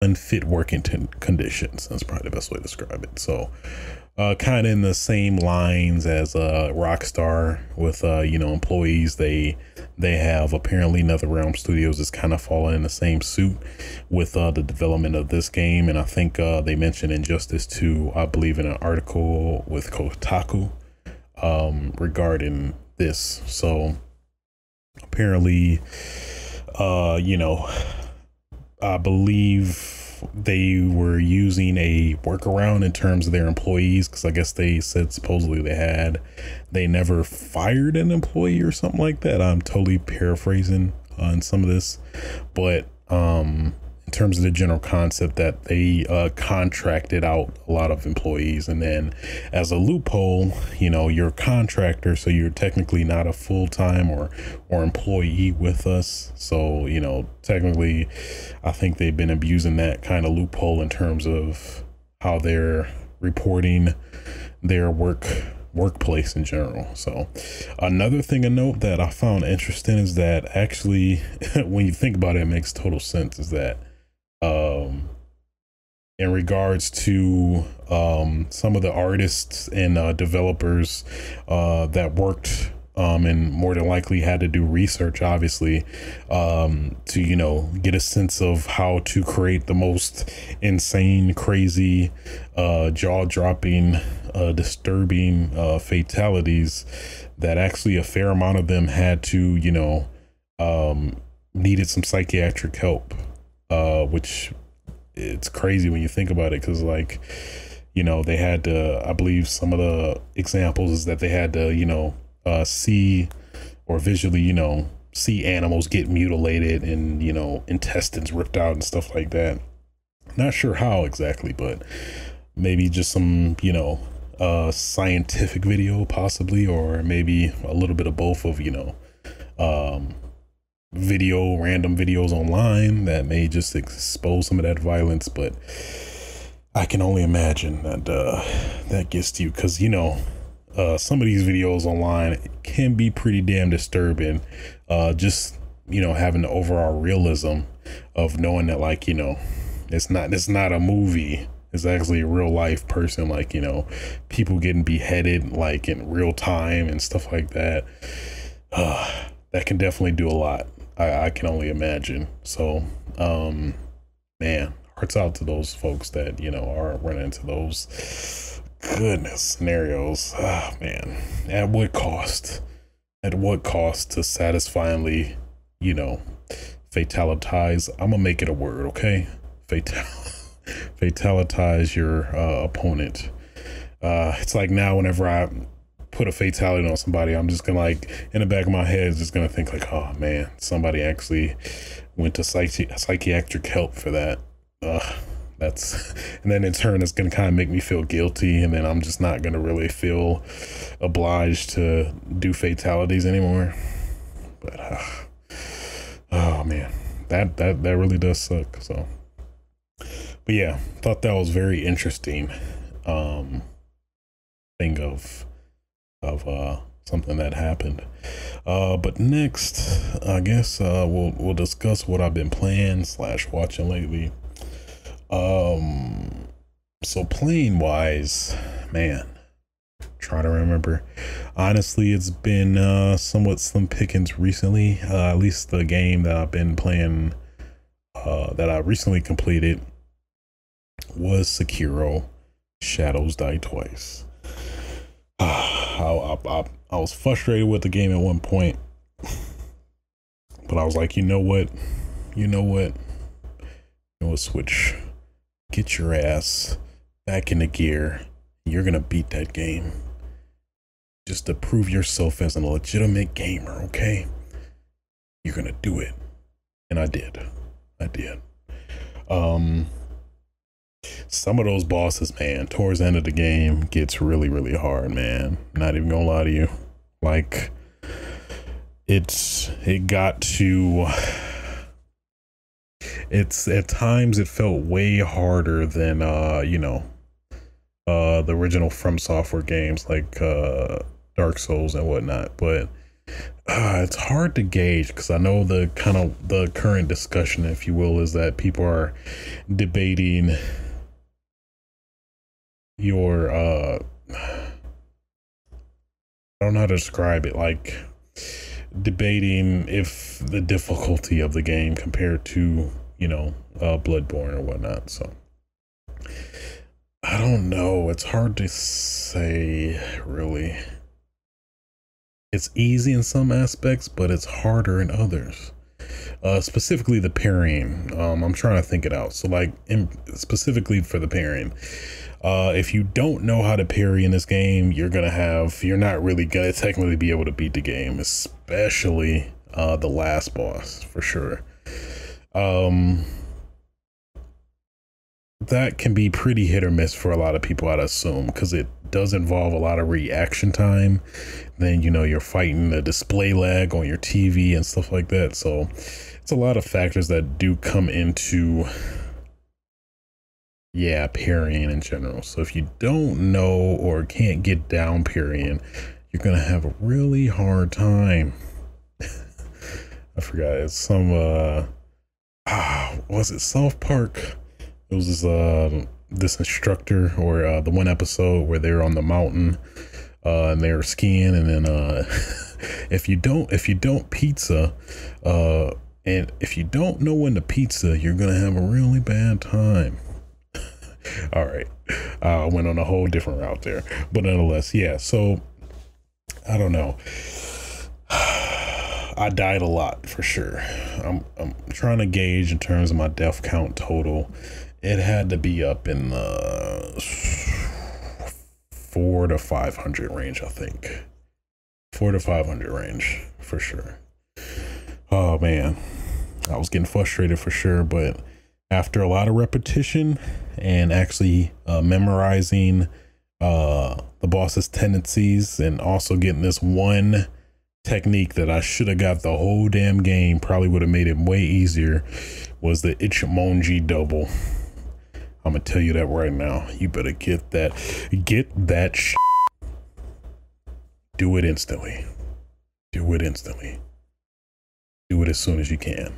unfit working conditions. That's probably the best way to describe it. So kind of in the same lines as Rockstar with you know, employees, they have apparently Netherrealm Studios is kind of falling in the same suit with the development of this game. And I think they mentioned Injustice 2, I believe, in an article with Kotaku regarding this. So apparently you know, I believe they were using a workaround in terms of their employees, because I guess they said supposedly they never fired an employee or something like that. I'm totally paraphrasing on some of this, but in terms of the general concept that they contracted out a lot of employees, and then as a loophole, you know, you're a contractor, so you're technically not a full-time or employee with us. So, you know, technically I think they've been abusing that kind of loophole in terms of how they're reporting their workplace in general. So another thing to note that I found interesting is that actually when you think about it, it makes total sense, is that in regards to some of the artists and developers that worked and more than likely had to do research, obviously, to, you know, get a sense of how to create the most insane, crazy, jaw-dropping, disturbing fatalities, that actually a fair amount of them had to, you know, needed some psychiatric help, which it's crazy when you think about it, because, like, you know, they had to, I believe some of the examples is that they had to, you know, see or visually, you know, see animals get mutilated and, you know, intestines ripped out and stuff like that. Not sure how exactly, but maybe just some, you know, scientific video possibly, or maybe a little bit of both of, you know, random videos online that may just expose some of that violence. But I can only imagine that that gets to you, because, you know, some of these videos online can be pretty damn disturbing, just, you know, having the overall realism of knowing that, like, you know, it's not a movie, it's actually a real life person, like, you know, people getting beheaded like in real time and stuff like that. That can definitely do a lot. I can only imagine. So man, hearts out to those folks that, you know, are running into those goodness scenarios. Oh man, at what cost to satisfyingly, you know, fatalitize, I'm gonna make it a word, okay? Fatalitize your opponent. It's like now whenever I put a fatality on somebody, I'm just gonna, like, in the back of my head, just gonna think like, oh man, somebody actually went to psychiatric help for that. That's, and then in turn it's gonna kind of make me feel guilty, and then I'm just not gonna really feel obliged to do fatalities anymore. But oh man, that really does suck. So, but yeah, thought that was very interesting thing of something that happened. But next, I guess we'll discuss what I've been playing / watching lately. So playing wise, man, try to remember. Honestly, it's been somewhat slim pickings recently. At least the game that I've been playing that I recently completed was Sekiro: Shadows Die Twice. I was frustrated with the game at one point, but I was like, you know what, Switch, get your ass back into gear. You're gonna beat that game just to prove yourself as a legitimate gamer, okay? You're gonna do it. And I did. Some of those bosses, man, towards the end of the game gets really, really hard, man. Not even gonna lie to you. Like, it got to, it's at times it felt way harder than you know, the original From Software games like Dark Souls and whatnot. But it's hard to gauge, because I know the current discussion, if you will, is that people are debating your I don't know how to describe it, like debating if the difficulty of the game compared to, you know, Bloodborne or whatnot. So I don't know, it's hard to say, really. It's easy in some aspects, but it's harder in others. specifically the parrying. I'm trying to think it out. So like specifically for the parrying, if you don't know how to parry in this game, you're not really gonna technically be able to beat the game, especially the last boss for sure. That can be pretty hit or miss for a lot of people, I'd assume, because it does involve a lot of reaction time. Then, you know, you're fighting the display lag on your TV and stuff like that. So it's a lot of factors that do come into, yeah, parrying in general. So if you don't know or can't get down parrying, you're going to have a really hard time. I forgot. It's some, was it South Park? It was this instructor, or the one episode where they're on the mountain and they're skiing, and then if you don't pizza, and if you don't know when to pizza, you're gonna have a really bad time. All right, I went on a whole different route there, but nonetheless, yeah. So I don't know. I died a lot for sure. I'm trying to gauge in terms of my death count total. It had to be up in the 400 to 500 range, I think. 400 to 500 range for sure. Oh man, I was getting frustrated for sure, but after a lot of repetition and actually memorizing the boss's tendencies, and also getting this one technique that I should have got the whole damn game, probably would have made it way easier, was the Ichimonji double. I'm gonna tell you that right now. You better get that shit. Do it instantly. Do it instantly. Do it as soon as you can.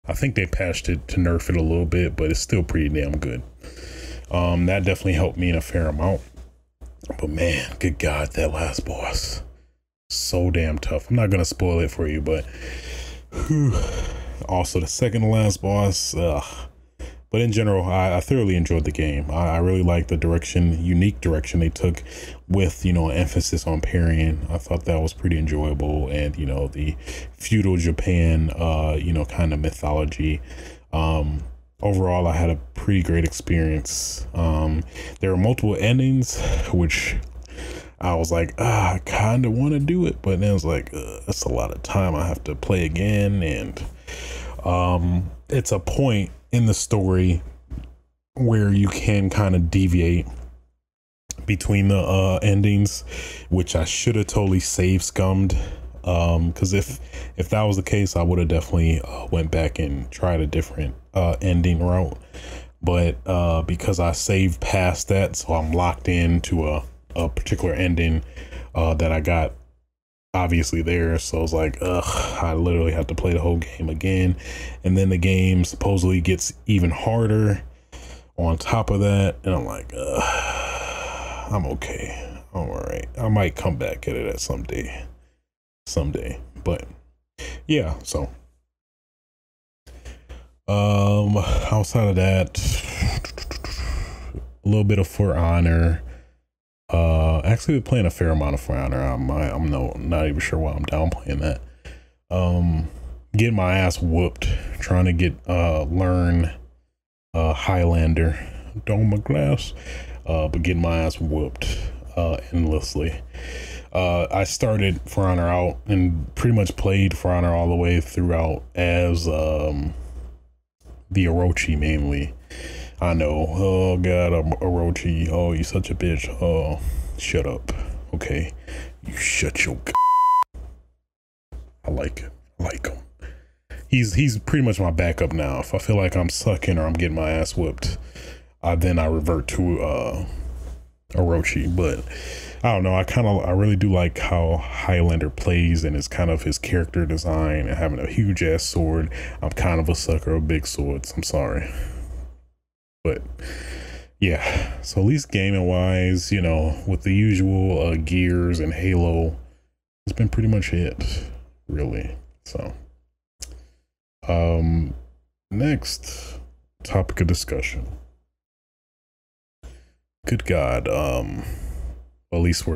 I think they patched it to nerf it a little bit, but it's still pretty damn good. That definitely helped me in a fair amount. But man, good God, that last boss, so damn tough. I'm not gonna spoil it for you, but whew. Also the second to last boss, but in general, I thoroughly enjoyed the game. I really liked the unique direction they took with, you know, an emphasis on parrying. I thought that was pretty enjoyable. And, you know, the feudal Japan, you know, kind of mythology. Overall, I had a pretty great experience. There were multiple endings, which I was like, I kind of want to do it. But then it was like, that's a lot of time I have to play again. And it's a point in the story where you can kind of deviate between the endings, which I should have totally save scummed, because if that was the case, I would have definitely went back and tried a different ending route. But because I saved past that, so I'm locked into a particular ending that I got obviously there. So I was like, I literally have to play the whole game again. And then the game supposedly gets even harder on top of that. And I'm like, I'm okay. I'm all right. I might come back at it at someday. But yeah, so outside of that, a little bit of For Honor. Actually been playing a fair amount of For Honor. I'm not even sure why I'm downplaying that. Getting my ass whooped trying to get learn Highlander Doma Glass, but getting my ass whooped endlessly. I started For Honor out and pretty much played For Honor all the way throughout as the Orochi mainly. I know. Oh God, Orochi. Oh, you such a bitch. Oh, shut up. Okay, you shut your. I like it. I like him. He's pretty much my backup now. If I feel like I'm sucking or I'm getting my ass whipped, then I revert to Orochi. But I don't know. I really do like how Highlander plays, and it's kind of his character design and having a huge ass sword. I'm kind of a sucker of big swords. I'm sorry. But yeah, so at least gaming wise, you know, with the usual Gears and Halo, it's been pretty much it, really. So next topic of discussion. Good God, at least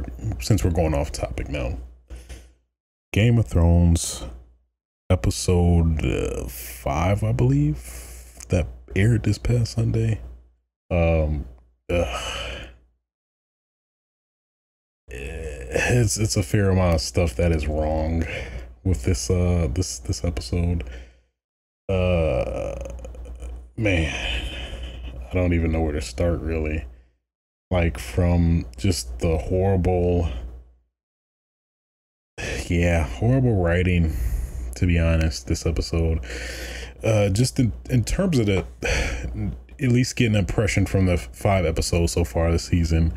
since we're going off topic now, Game of Thrones episode 5, I believe, that aired this past Sunday. It's a fair amount of stuff that is wrong with this this episode. Man, I don't even know where to start, really. Like, from just the horrible writing, to be honest, this episode. Just in terms of the, at least getting an impression from the 5 episodes so far this season,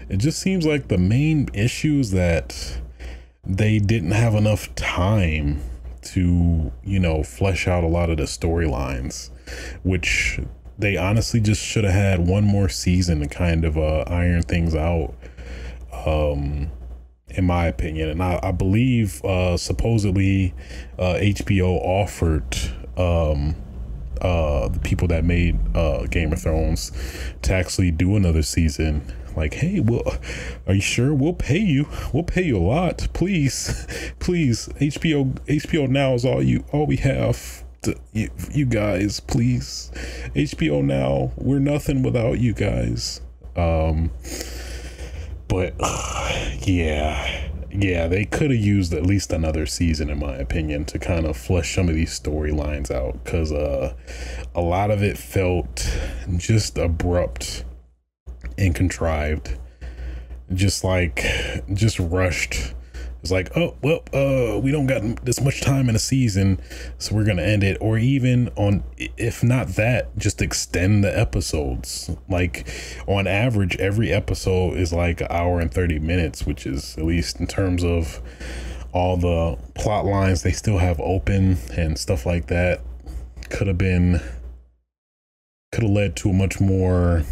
it just seems like the main issues that they didn't have enough time to, you know, flesh out a lot of the storylines, which they honestly just should have had one more season to kind of iron things out, in my opinion. And I believe supposedly HBO offered the people that made Game of Thrones to actually do another season. Like, hey, well, are you sure? We'll pay you a lot, please. HBO Now is all we have to, you guys, please. HBO Now, we're nothing without you guys. But yeah, they could have used at least another season, in my opinion, to kind of flesh some of these storylines out, because a lot of it felt just abrupt and contrived, just rushed. It's like, oh well, we don't got this much time in a season, so we're gonna end it. Or even, on, if not that, just extend the episodes. Like, on average, every episode is like 1 hour and 30 minutes, which is, at least in terms of all the plot lines they still have open and stuff like that, could have led to a much more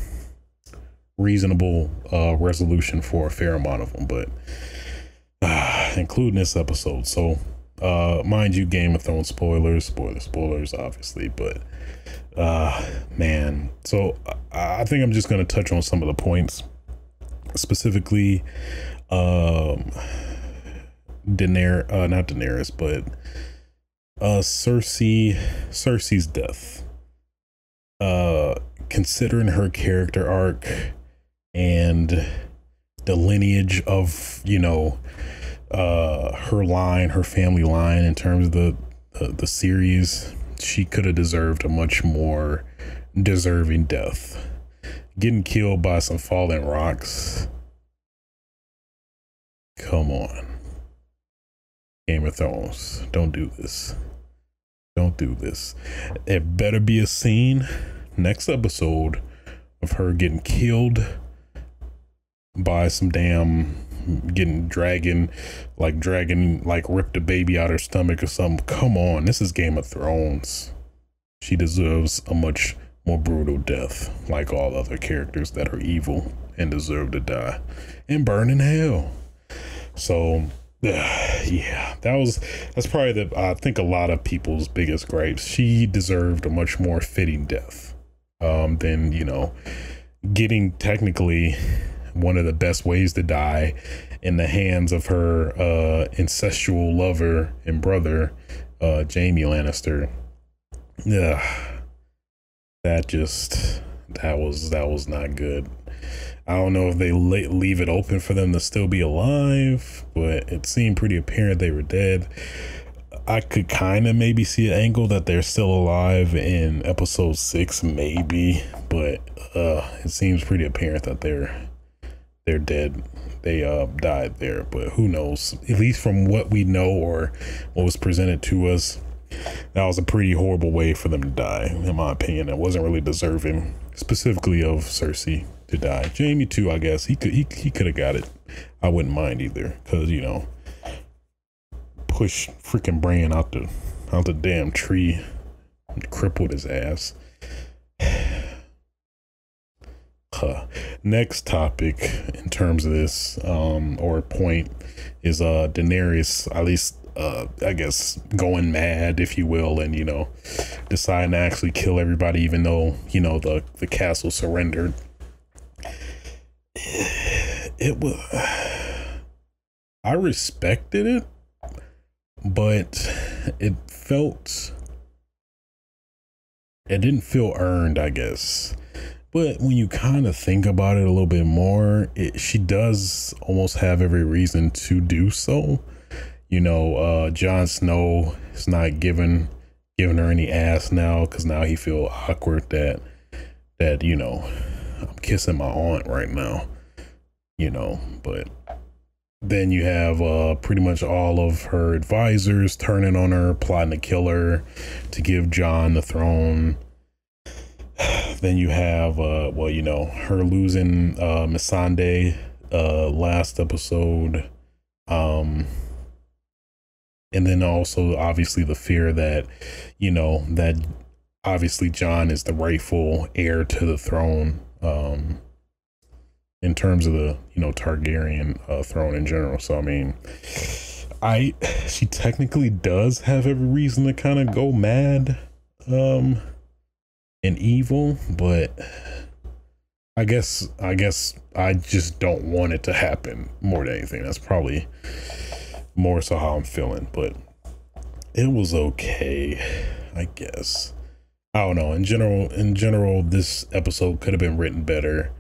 reasonable resolution for a fair amount of them, but including this episode. So mind you, Game of Thrones spoilers, obviously, but man, so I think I'm just going to touch on some of the points, specifically not Daenerys, but Cersei's death. Considering her character arc and the lineage of, you know, her family line, in terms of the series, she could have deserved a much more deserving death. Getting killed by some falling rocks, come on, Game of Thrones, don't do this. It better be a scene next episode of her getting killed by some damn, dragon, ripped a baby out her stomach or something. Come on, this is Game of Thrones. She deserves a much more brutal death, like all other characters that are evil and deserve to die and burn in hell. So yeah, that's probably I think a lot of people's biggest gripes. She deserved a much more fitting death than, you know, getting technically one of the best ways to die, in the hands of her incestual lover and brother, Jaime Lannister. Yeah, that was not good. I don't know if they leave it open for them to still be alive, but it seemed pretty apparent they were dead. I could kind of maybe see an angle that they're still alive in episode 6, maybe, but it seems pretty apparent that they're dead. They died there, but who knows? At least from what we know or what was presented to us, that was a pretty horrible way for them to die, in my opinion. It wasn't really deserving, specifically of Cersei, to die. Jaime too, I guess. He could have got it. I wouldn't mind either, because, you know, push freaking Bran out the damn tree and crippled his ass. Next topic in terms of this, or point, is Daenerys, at least I guess, going mad, if you will, and, you know, deciding to actually kill everybody, even though, you know, the castle surrendered. It was, I respected it, but it didn't feel earned, I guess. But when you kind of think about it a little bit more, she does almost have every reason to do so. You know, Jon Snow is not giving her any ass now, because now he feel awkward that you know, I'm kissing my aunt right now, you know. But then you have pretty much all of her advisors turning on her, plotting to kill her to give Jon the throne. Then you have well, you know, her losing Missandei last episode, and then also obviously the fear that, you know, that obviously Jon is the rightful heir to the throne, in terms of the, you know, Targaryen throne in general. So I mean, she technically does have every reason to kind of go mad and evil, but I guess I just don't want it to happen more than anything. That's probably more so how I'm feeling, but it was okay, I guess. I don't know. In general, this episode could have been written better.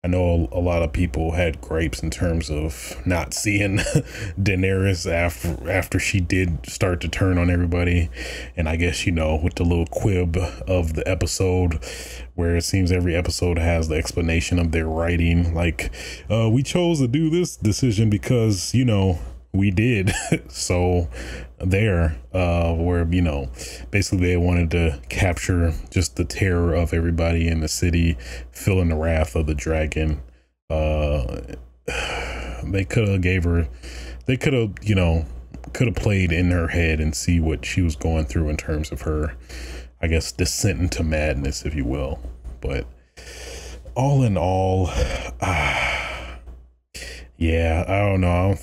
I know a lot of people had gripes in terms of not seeing Daenerys after she did start to turn on everybody. And I guess, you know, with the little quib of the episode where it seems every episode has the explanation of their writing, like, we chose to do this decision because, you know, we did. So there, where, you know, basically they wanted to capture just the terror of everybody in the city, feeling the wrath of the dragon. They could have you know, could have played in her head and see what she was going through in terms of her, I guess, descent into madness, if you will. But all in all, yeah, I don't know.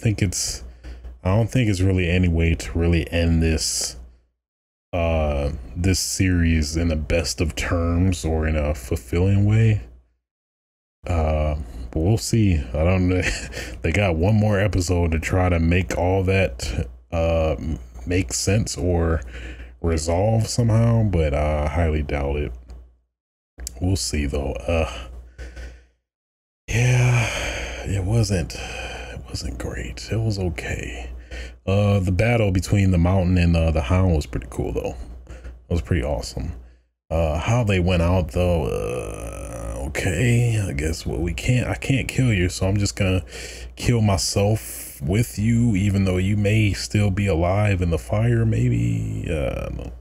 I don't think it's really any way to really end this this series in the best of terms or in a fulfilling way. But we'll see. I don't know. They got one more episode to try to make all that make sense or resolve somehow, but I highly doubt it. We'll see though. Yeah, it wasn't great. It was okay. The battle between the Mountain and the Hound was pretty cool though. It was pretty awesome. How they went out though, okay, I guess I can't kill you, so I'm just gonna kill myself with you, even though you may still be alive in the fire, maybe. No.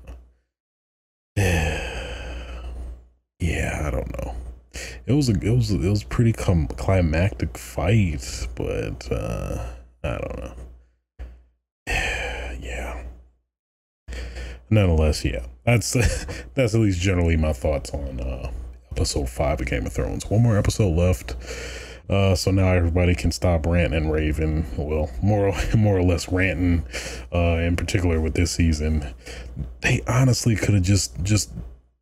Yeah, I don't know. It was pretty climactic fight, but I don't know. Yeah. Nonetheless, yeah. That's at least generally my thoughts on episode 5 of Game of Thrones. One more episode left. So now everybody can stop ranting and raving. Well, more or less ranting, in particular with this season. They honestly could have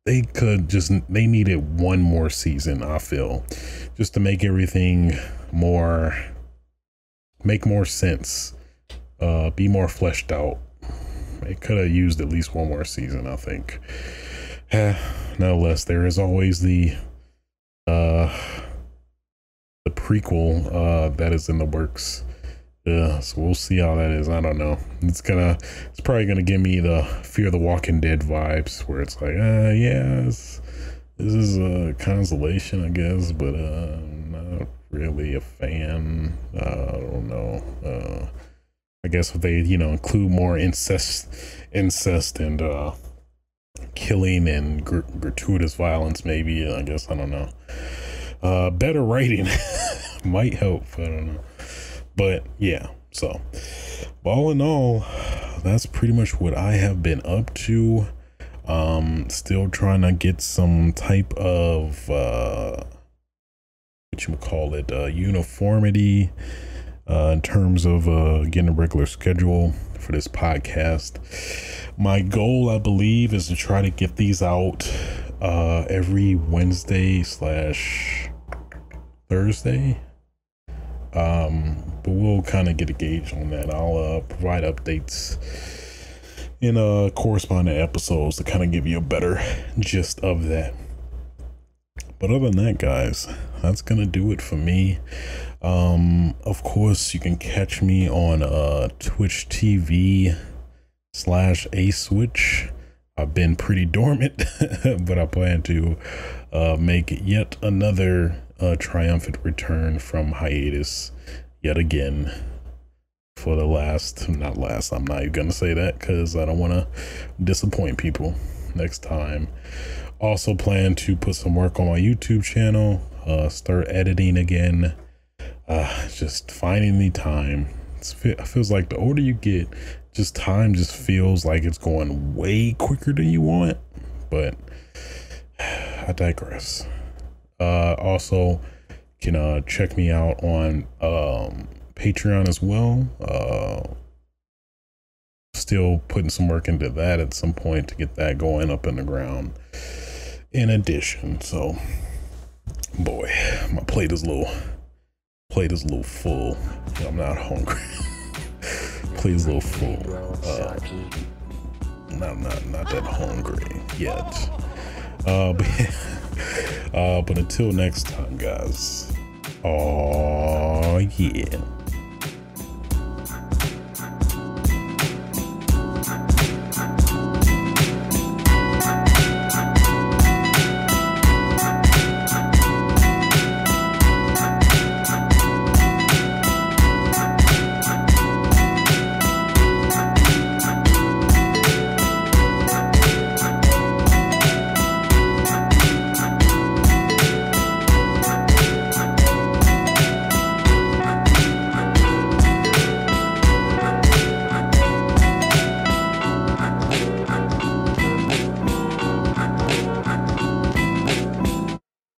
they needed one more season, I feel, just to make everything make more sense, be more fleshed out. It could have used at least one more season, I think. Nonetheless, there is always the prequel that is in the works. So we'll see how that is. I don't know. It's probably gonna give me the Fear the Walking Dead vibes, where it's like, yeah, this is a consolation, I guess, but I'm not really a fan. I don't know. I guess if they, you know, include more incest and killing and gratuitous violence, maybe, I guess, I don't know. Better writing might help. I don't know. But yeah, so all in all, that's pretty much what I have been up to. Still trying to get some type of uniformity in terms of getting a regular schedule for this podcast. My goal, I believe, is to try to get these out every Wednesday/Thursday. But we'll kind of get a gauge on that. I'll provide updates in corresponding episodes to kind of give you a better gist of that. But other than that, guys, that's gonna do it for me. Of course, you can catch me on Twitch TV/aswitch. I've been pretty dormant, but I plan to make yet another triumphant return from hiatus yet again for the not last, I'm not even gonna say that because I don't want to disappoint people next time. Also plan to put some work on my YouTube channel, start editing again, just finding the time. It feels like the older you get, just time just feels like it's going way quicker than you want, but I digress. Also can check me out on Patreon as well. Still putting some work into that at some point to get that going up in the ground in addition. So boy, my plate is a little full. I'm not hungry. Plate is a little full. Not that hungry yet. But until next time, guys. Oh yeah.